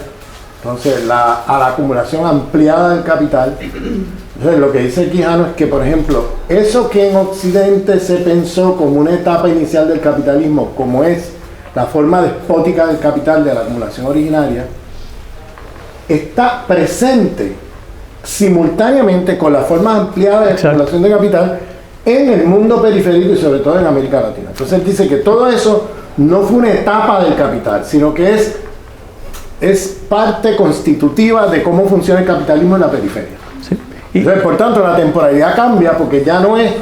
entonces a la acumulación ampliada del capital. Entonces lo que dice Quijano es que, por ejemplo, eso que en Occidente se pensó como una etapa inicial del capitalismo, como es la forma despótica del capital de la acumulación originaria, está presente simultáneamente con la forma ampliada de acumulación de capital en el mundo periférico y sobre todo en América Latina. Entonces él dice que todo eso no fue una etapa del capital, sino que es parte constitutiva de cómo funciona el capitalismo en la periferia. Sí. Entonces, por tanto, la temporalidad cambia porque ya no es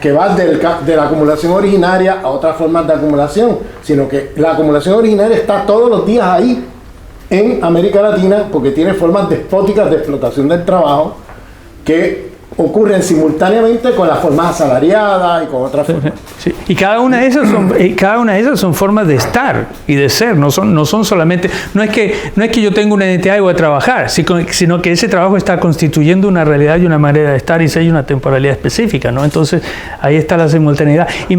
que vas de la acumulación originaria a otras formas de acumulación, sino que la acumulación originaria está todos los días ahí en América Latina porque tiene formas despóticas de explotación del trabajo que ocurren simultáneamente con las formas asalariadas y con otras formas. Sí. Y cada una de esas son formas de estar y de ser, no son solamente, no es que yo tengo una identidad y voy a trabajar, sino que ese trabajo está constituyendo una realidad y una manera de estar, y si hay una temporalidad específica, ¿no? Entonces ahí está la simultaneidad. Y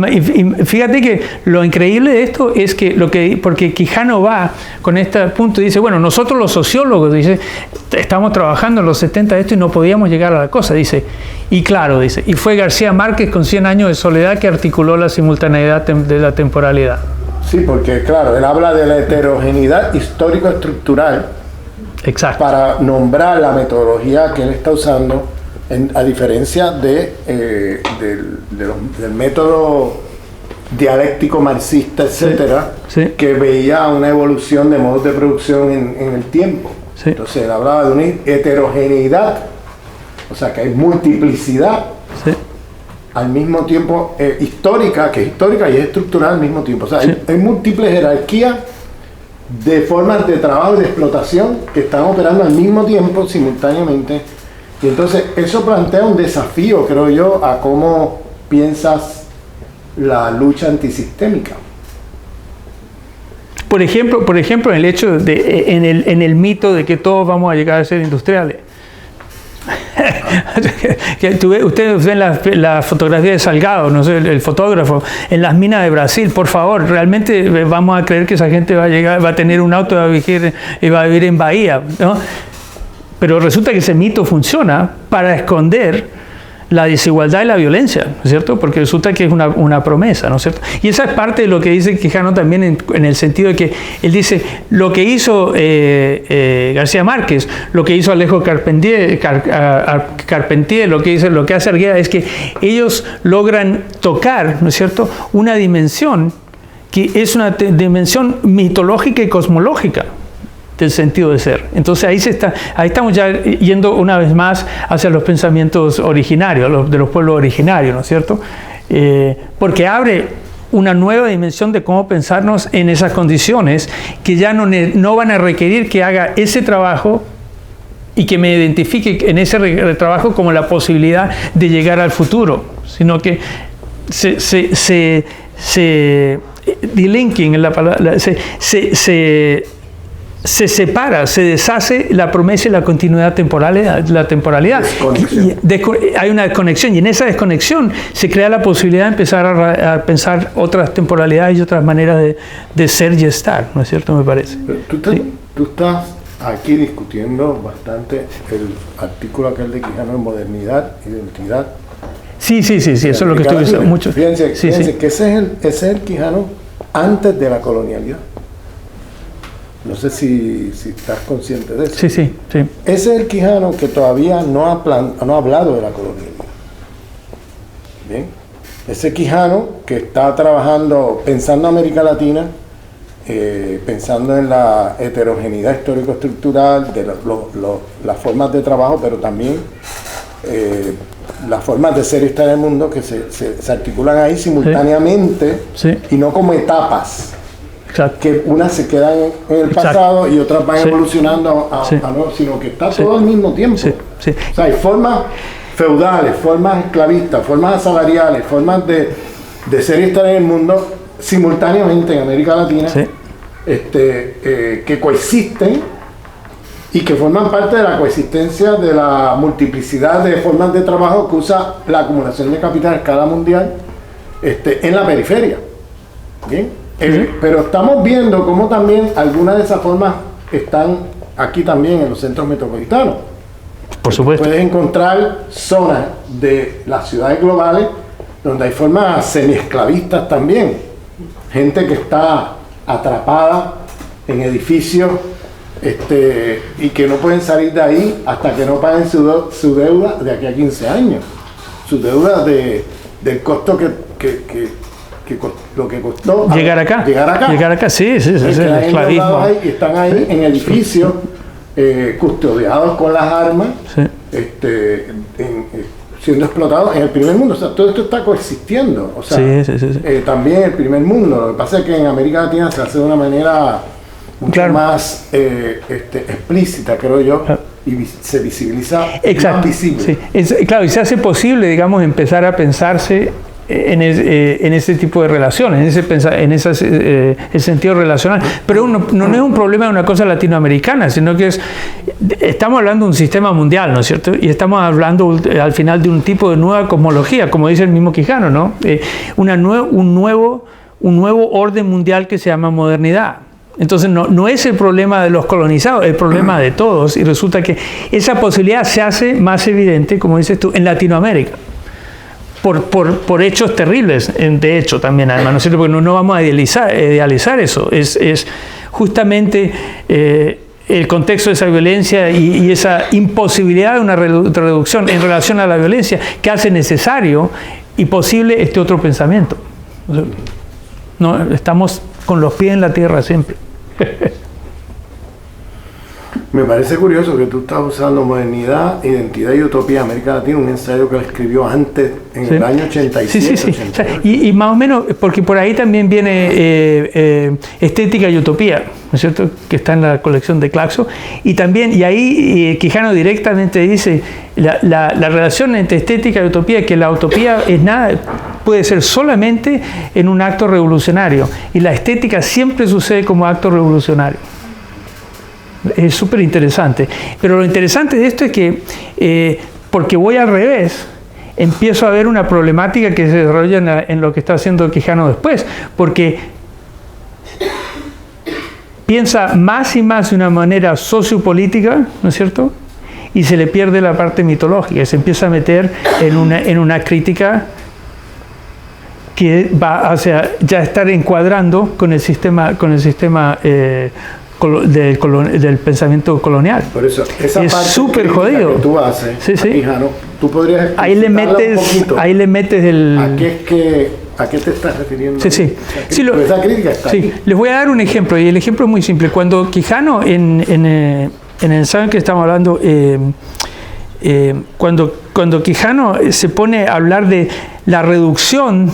fíjate que lo increíble de esto es que porque Quijano va con este punto y dice, bueno, nosotros los sociólogos, dice, estamos trabajando en los 70 de esto y no podíamos llegar a la cosa, dice. Y claro, dice, y fue García Márquez con 100 años de soledad que articuló la simultaneidad de la temporalidad. Sí, porque claro, él habla de la heterogeneidad histórico-estructural. Exacto. Para nombrar la metodología que él está usando, a diferencia del método dialéctico marxista, etcétera, sí. Que veía una evolución de modos de producción en el tiempo. Sí. Entonces él hablaba de una heterogeneidad, o sea que hay multiplicidad, sí, al mismo tiempo histórica, que es histórica y es estructural al mismo tiempo. O sea, sí, hay múltiples jerarquías de formas de trabajo y de explotación que están operando al mismo tiempo, simultáneamente. Y entonces eso plantea un desafío, creo yo, a cómo piensas la lucha antisistémica. Por ejemplo, el hecho en el mito de que todos vamos a llegar a ser industriales. Ustedes ven la fotografía de Salgado, no sé, el fotógrafo, en las minas de Brasil. Por favor, realmente vamos a creer que esa gente va a tener un auto y va a vivir en Bahía, ¿no? Pero resulta que ese mito funciona para esconder la desigualdad y la violencia, ¿no es cierto? Porque resulta que es una promesa, ¿no es cierto? Y esa es parte de lo que dice Quijano también en el sentido de que él dice, lo que hizo García Márquez, lo que hizo Alejo Carpentier, lo que hace Argueda es que ellos logran tocar, ¿no es cierto?, una dimensión que es una dimensión mitológica y cosmológica del sentido de ser. Entonces ahí estamos ya yendo una vez más hacia los pensamientos originarios, de los pueblos originarios, ¿no es cierto? Porque abre una nueva dimensión de cómo pensarnos en esas condiciones que ya no van a requerir que haga ese trabajo y que me identifique en ese trabajo como la posibilidad de llegar al futuro, sino que se delinking en la palabra, se separa, se deshace la promesa y la continuidad temporal, la temporalidad. Hay una desconexión, y en esa desconexión se crea la posibilidad de empezar a pensar otras temporalidades y otras maneras de ser y estar, ¿no es cierto? Me parece. Tú estás aquí discutiendo bastante el artículo aquel de Quijano en modernidad, identidad. Sí, eso es lo que estoy diciendo mucho. Fíjense que ese es el Quijano antes de la colonialidad. No sé si estás consciente de eso. Sí. Ese es el Quijano que todavía no ha hablado de la colonialidad. Bien. Ese Quijano que está trabajando, pensando en América Latina, pensando en la heterogeneidad histórico-estructural, de las formas de trabajo, pero también las formas de ser y estar en el mundo que se articulan ahí simultáneamente y no como etapas. Exacto. Que unas se quedan en el pasado y otras van evolucionando a nuevo, sino que está todo al mismo tiempo. O sea, hay formas feudales, formas esclavistas, formas asalariales, formas de ser y estar en el mundo simultáneamente en América Latina, que coexisten y que forman parte de la coexistencia de la multiplicidad de formas de trabajo que usa la acumulación de capital a escala mundial en la periferia. ¿Bien? Pero estamos viendo cómo también algunas de esas formas están aquí también en los centros metropolitanos. Por supuesto. Puedes encontrar zonas de las ciudades globales donde hay formas semi-esclavistas también. Gente que está atrapada en edificios y que no pueden salir de ahí hasta que no paguen su deuda de aquí a 15 años. Su deuda del costo lo que costó llegar acá, sí, esclavismo. Y están ahí en edificios custodiados con las armas, siendo explotados en el primer mundo. O sea, todo esto está coexistiendo. O sea, también el primer mundo. Lo que pasa es que en América Latina se hace de una manera mucho más explícita, creo yo, y se visibiliza más visible. Claro, y se hace posible, digamos, empezar a pensarse en ese tipo de relaciones, en ese sentido relacional. Pero no es un problema de una cosa latinoamericana, sino que estamos hablando de un sistema mundial, ¿no es cierto? Y estamos hablando al final de un tipo de nueva cosmología, como dice el mismo Quijano, ¿no? Un nuevo orden mundial que se llama modernidad. Entonces no es el problema de los colonizados, es el problema de todos, y resulta que esa posibilidad se hace más evidente, como dices tú, en Latinoamérica. Por hechos terribles, de hecho también, además, ¿no es cierto? Porque no vamos a idealizar eso. Es justamente el contexto de esa violencia y esa imposibilidad de una reducción en relación a la violencia que hace necesario y posible este otro pensamiento. O sea, no, estamos con los pies en la tierra siempre. Me parece curioso que tú estás usando modernidad, identidad y utopía de América Latina, un ensayo que él escribió antes, en el año 87. Sí. Y más o menos, porque por ahí también viene estética y utopía, ¿no es cierto?, que está en la colección de Claxo. Y también, y ahí Quijano directamente dice, la relación entre estética y utopía, que la utopía es nada, puede ser solamente en un acto revolucionario, y la estética siempre sucede como acto revolucionario. Es súper interesante. Pero lo interesante de esto es que, porque voy al revés, empiezo a ver una problemática que se desarrolla en lo que está haciendo Quijano después, porque piensa más y más de una manera sociopolítica, ¿no es cierto?, y se le pierde la parte mitológica, y se empieza a meter en una crítica que va hacia ya estar encuadrando con el sistema del pensamiento colonial. Por eso, esa es súper jodido. Que tú haces, Quijano, tú podrías ahí le metes a qué es que ¿A qué te estás refiriendo? Sí. Esa crítica está ahí. Les voy a dar un ejemplo, y el ejemplo es muy simple. Cuando Quijano, en el ensayo que estamos hablando, cuando Quijano se pone a hablar de la reducción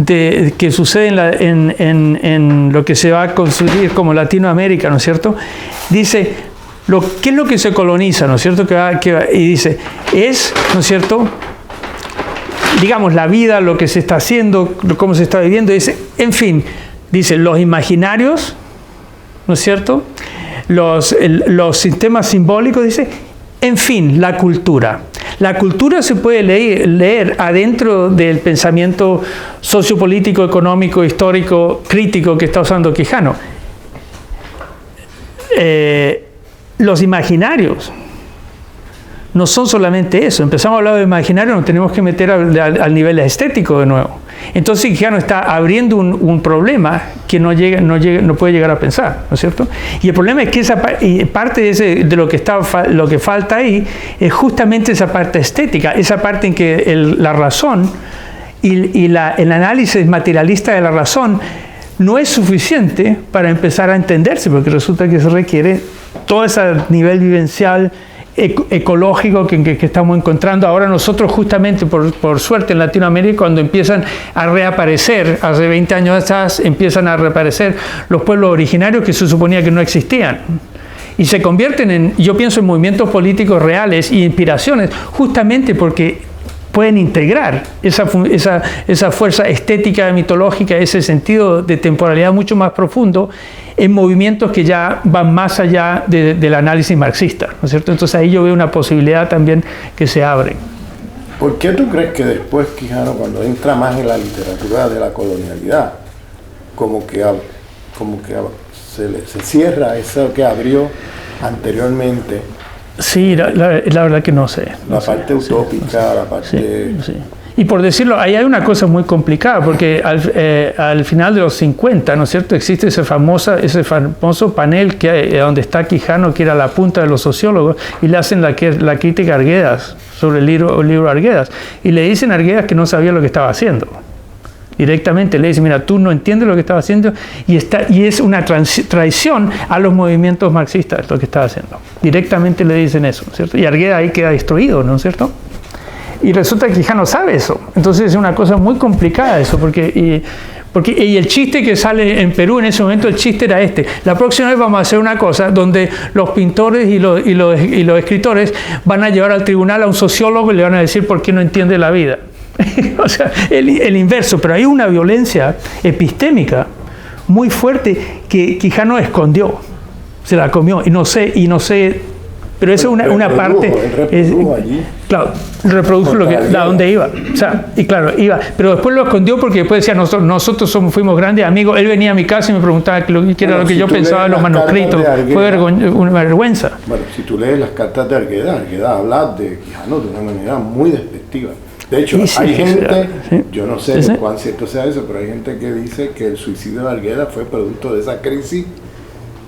que sucede en lo que se va a construir como Latinoamérica, ¿no es cierto? Dice, ¿qué es lo que se coloniza, ¿no es cierto? Y dice, ¿no es cierto?, digamos, la vida, lo que se está haciendo, cómo se está viviendo, dice, en fin, dice, los imaginarios, ¿no es cierto?, los sistemas simbólicos, dice, en fin, la cultura. La cultura se puede leer adentro del pensamiento sociopolítico, económico, histórico, crítico que está usando Quijano. Los imaginarios no son solamente eso. Empezamos a hablar de imaginario, nos tenemos que meter al nivel estético de nuevo. Entonces Quijano está abriendo un problema que no puede llegar a pensar, ¿no es cierto? Y el problema es que esa parte de lo que falta ahí es justamente esa parte estética, esa parte en que la razón y el análisis materialista de la razón no es suficiente para empezar a entenderse, porque resulta que se requiere todo ese nivel vivencial ecológico que estamos encontrando ahora nosotros, justamente por suerte en Latinoamérica, cuando empiezan a reaparecer, hace 20 años atrás empiezan a reaparecer los pueblos originarios que se suponía que no existían, y se convierten yo pienso, en movimientos políticos reales y inspiraciones, justamente porque pueden integrar esa fuerza estética, mitológica, ese sentido de temporalidad mucho más profundo en movimientos que ya van más allá del análisis marxista, ¿no es cierto? Entonces ahí yo veo una posibilidad también que se abre. ¿Por qué tú crees que después Quijano, cuando entra más en la literatura de la colonialidad, como que se cierra eso que abrió anteriormente? Sí, la verdad que no sé. La parte utópica, la parte... Sí. Y por decirlo, ahí hay una cosa muy complicada, porque al final de los 50, ¿no es cierto?, existe ese famoso panel donde está Quijano, que era la punta de los sociólogos, y le hacen la crítica a Arguedas, sobre el libro Arguedas, y le dicen a Arguedas que no sabía lo que estaba haciendo. Directamente le dicen, mira, tú no entiendes lo que estaba haciendo, y es una traición a los movimientos marxistas lo que estaba haciendo. Directamente le dicen eso, ¿no es cierto? Y Arguedas ahí queda destruido, ¿no es cierto? Y resulta que Quijano sabe eso. Entonces es una cosa muy complicada eso, porque el chiste que sale en Perú en ese momento, el chiste era este: la próxima vez vamos a hacer una cosa donde los pintores y los escritores van a llevar al tribunal a un sociólogo y le van a decir por qué no entiende la vida. O sea, el inverso. Pero hay una violencia epistémica muy fuerte que Quijano escondió, se la comió, y no sé. Pero eso es una parte. Claro, reprodujo a dónde iba. O sea, y claro, iba. Pero después lo escondió porque después decía, nosotros fuimos grandes amigos. Él venía a mi casa y me preguntaba qué era lo que yo pensaba de los manuscritos. Fue una vergüenza. Bueno, si tú lees las cartas de Arguedas habla de Quijano de una manera muy despectiva. De hecho, hay gente, yo no sé cuán cierto sea eso, pero hay gente que dice que el suicidio de Arguedas fue producto de esa crisis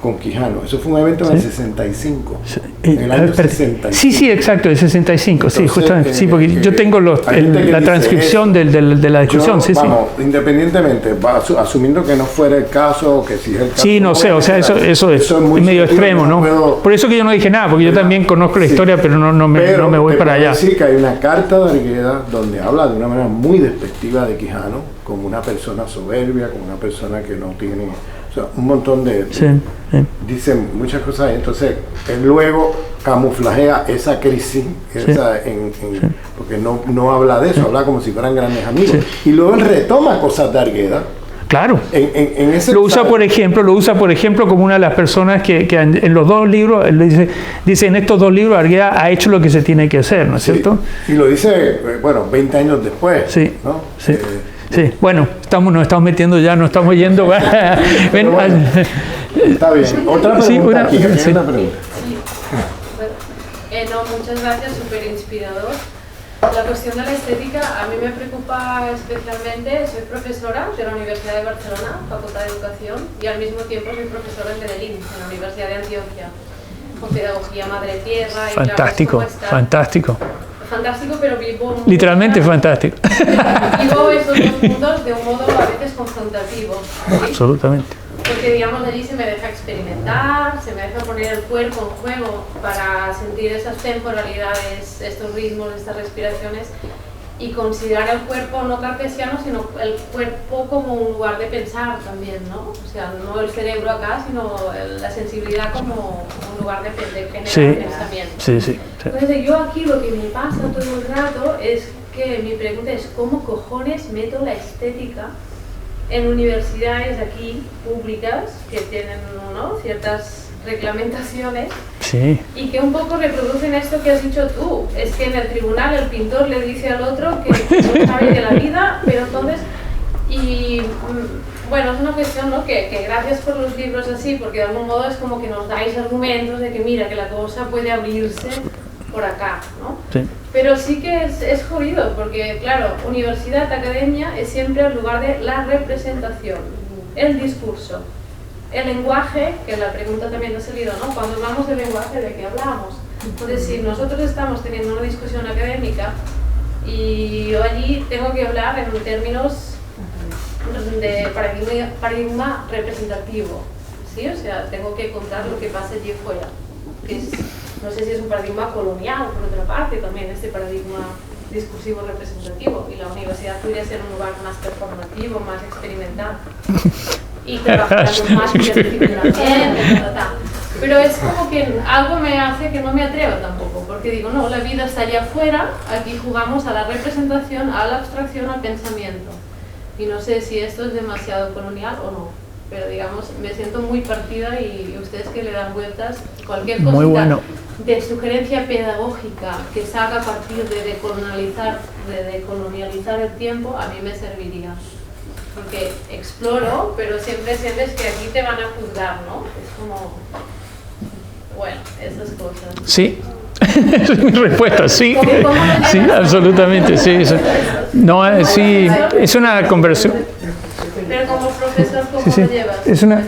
con Quijano. Eso fue un evento en el 65. En el año 65. Sí, exacto, el 65. Entonces, sí, justamente. Sí, porque yo tengo la transcripción de la discusión. Vamos, independientemente, asumiendo que no fuera el caso, que si es el caso. Sí, no sé, o sea, eso es medio extremo, ¿no? Por eso que yo no dije nada, porque yo también conozco la historia, pero no me voy para allá. Sí, que hay una carta de Arguedas donde habla de una manera muy despectiva de Quijano, como una persona soberbia, como una persona que no tiene... O sea, un montón de... Dicen muchas cosas, entonces él luego camuflajea esa crisis, porque no habla de eso, habla como si fueran grandes amigos. Y luego él retoma cosas de Arguedas. Claro. En ese lo usa por ejemplo como una de las personas que en los dos libros, él dice en estos dos libros Arguedas ha hecho lo que se tiene que hacer, ¿no es cierto? Y lo dice, 20 años después. Sí, ¿no? Sí. Sí, bueno, nos estamos metiendo ya, nos estamos yendo. Bueno, está bien. Otra pregunta. Una pregunta. Muchas gracias, súper inspirador. La cuestión de la estética a mí me preocupa especialmente. Soy profesora de la Universidad de Barcelona, Facultad de Educación, y al mismo tiempo soy profesora en Medellín, en la Universidad de Antioquia, con pedagogía madre tierra. Fantástico, y claro, fantástico. fantástico, pero vivo... Literalmente fantástico. Vivo esos dos mundos de un modo a veces confrontativo. ¿Sí? Absolutamente. Porque, digamos, allí se me deja experimentar, se me deja poner el cuerpo en juego para sentir esas temporalidades, estos ritmos, estas respiraciones, y considerar el cuerpo no cartesiano, sino el cuerpo como un lugar de pensar también, ¿no? O sea, no el cerebro acá, sino la sensibilidad como un lugar de generar pensamiento. Sí. Entonces, yo aquí lo que me pasa todo el rato es que mi pregunta es ¿cómo cojones meto la estética en universidades aquí públicas que tienen, ¿no?, ciertas reglamentaciones, sí, y que un poco reproducen esto que has dicho tú? Es que en el tribunal el pintor le dice al otro que no sabe de la vida, pero entonces, y bueno, es una cuestión, ¿no?, que gracias por los libros así, porque de algún modo es como que nos dais argumentos de que mira, que la cosa puede abrirse por acá, ¿no? Sí. Pero sí que es jodido, porque claro, universidad, academia es siempre el lugar de la representación, el discurso, el lenguaje, que la pregunta también ha salido, ¿no? Cuando hablamos de lenguaje, ¿de qué hablamos? Entonces, si nosotros estamos teniendo una discusión académica y yo allí tengo que hablar en términos de paradigma representativo, ¿sí? O sea, tengo que contar lo que pasa allí fuera, que es, no sé si es un paradigma colonial, por otra parte, también este paradigma discursivo representativo, y la universidad podría ser un lugar más performativo, más experimental, y trabajar más también, pero es como que algo me hace que no me atrevo tampoco, porque digo, no, la vida está allá afuera, aquí jugamos a la representación, a la abstracción, al pensamiento, y no sé si esto es demasiado colonial o no, pero digamos, me siento muy partida, y ustedes que le dan vueltas, cualquier cosita muy bueno, de sugerencia pedagógica que salga a partir de decolonializar el tiempo, a mí me serviría. Porque exploro, pero siempre sientes que aquí te van a juzgar, ¿no? Es como, bueno, esas cosas. Sí. Esa es mi respuesta, sí. Sí, absolutamente, sí. No, sí, es una conversión. Pero como profesor, ¿cómo sí. lo llevas? Es una...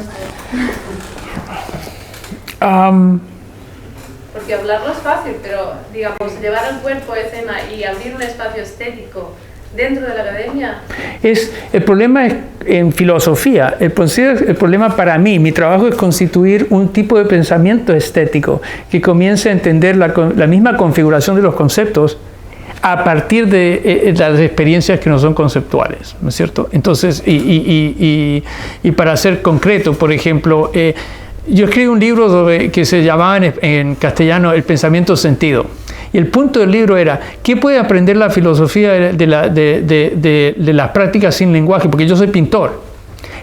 Porque hablarlo es fácil, pero digamos, llevar el cuerpo a escena y abrir un espacio estético dentro de la academia. El problema es en filosofía. El problema para mí, mi trabajo es constituir un tipo de pensamiento estético que comience a entender la misma configuración de los conceptos a partir de las experiencias que no son conceptuales, ¿no es cierto? Entonces, y para ser concreto, por ejemplo, yo escribí un libro que se llamaba en castellano El pensamiento sentido. Y el punto del libro era, ¿qué puede aprender la filosofía de las prácticas sin lenguaje? Porque yo soy pintor.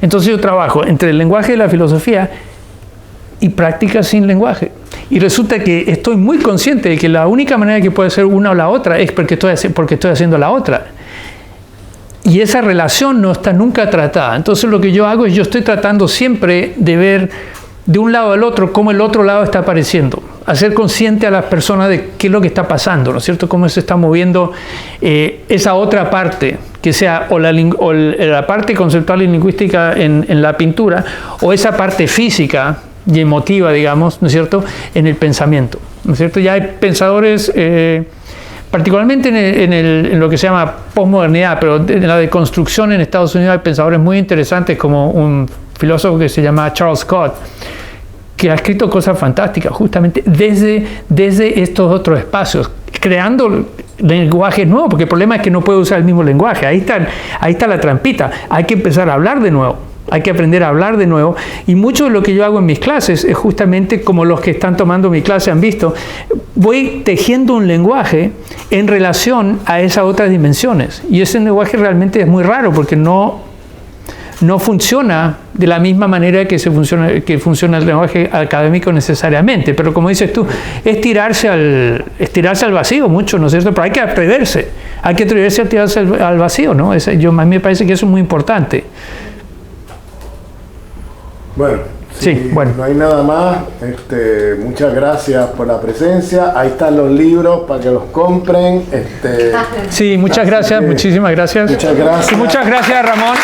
Entonces yo trabajo entre el lenguaje de la filosofía y prácticas sin lenguaje. Y resulta que estoy muy consciente de que la única manera que puede ser una o la otra es porque estoy haciendo la otra. Y esa relación no está nunca tratada. Entonces lo que yo hago es, yo estoy tratando siempre de ver de un lado al otro cómo el otro lado está apareciendo. Hacer consciente a las personas de qué es lo que está pasando, ¿no es cierto? Cómo se está moviendo esa otra parte, que sea o la parte conceptual y lingüística en la pintura, o esa parte física y emotiva, digamos, ¿no es cierto?, en el pensamiento, ¿no es cierto? Ya hay pensadores, particularmente en lo que se llama posmodernidad, pero en la deconstrucción en Estados Unidos hay pensadores muy interesantes, como un filósofo que se llama Charles Scott, que ha escrito cosas fantásticas justamente desde estos otros espacios, creando lenguajes nuevos, porque el problema es que no puede usar el mismo lenguaje. Ahí está la trampita. Hay que empezar a hablar de nuevo. Hay que aprender a hablar de nuevo. Y mucho de lo que yo hago en mis clases es justamente, como los que están tomando mi clase han visto, voy tejiendo un lenguaje en relación a esas otras dimensiones. Y ese lenguaje realmente es muy raro, porque no funciona de la misma manera que funciona el lenguaje académico necesariamente, pero como dices tú, es tirarse al vacío mucho, ¿no es cierto? Pero hay que atreverse a tirarse al vacío, ¿no? A mí me parece que eso es muy importante. Bueno, sí, bueno. No hay nada más. Muchas gracias por la presencia. Ahí están los libros para que los compren. Sí, muchas gracias, muchísimas gracias. Muchas gracias. Y muchas gracias, Ramón.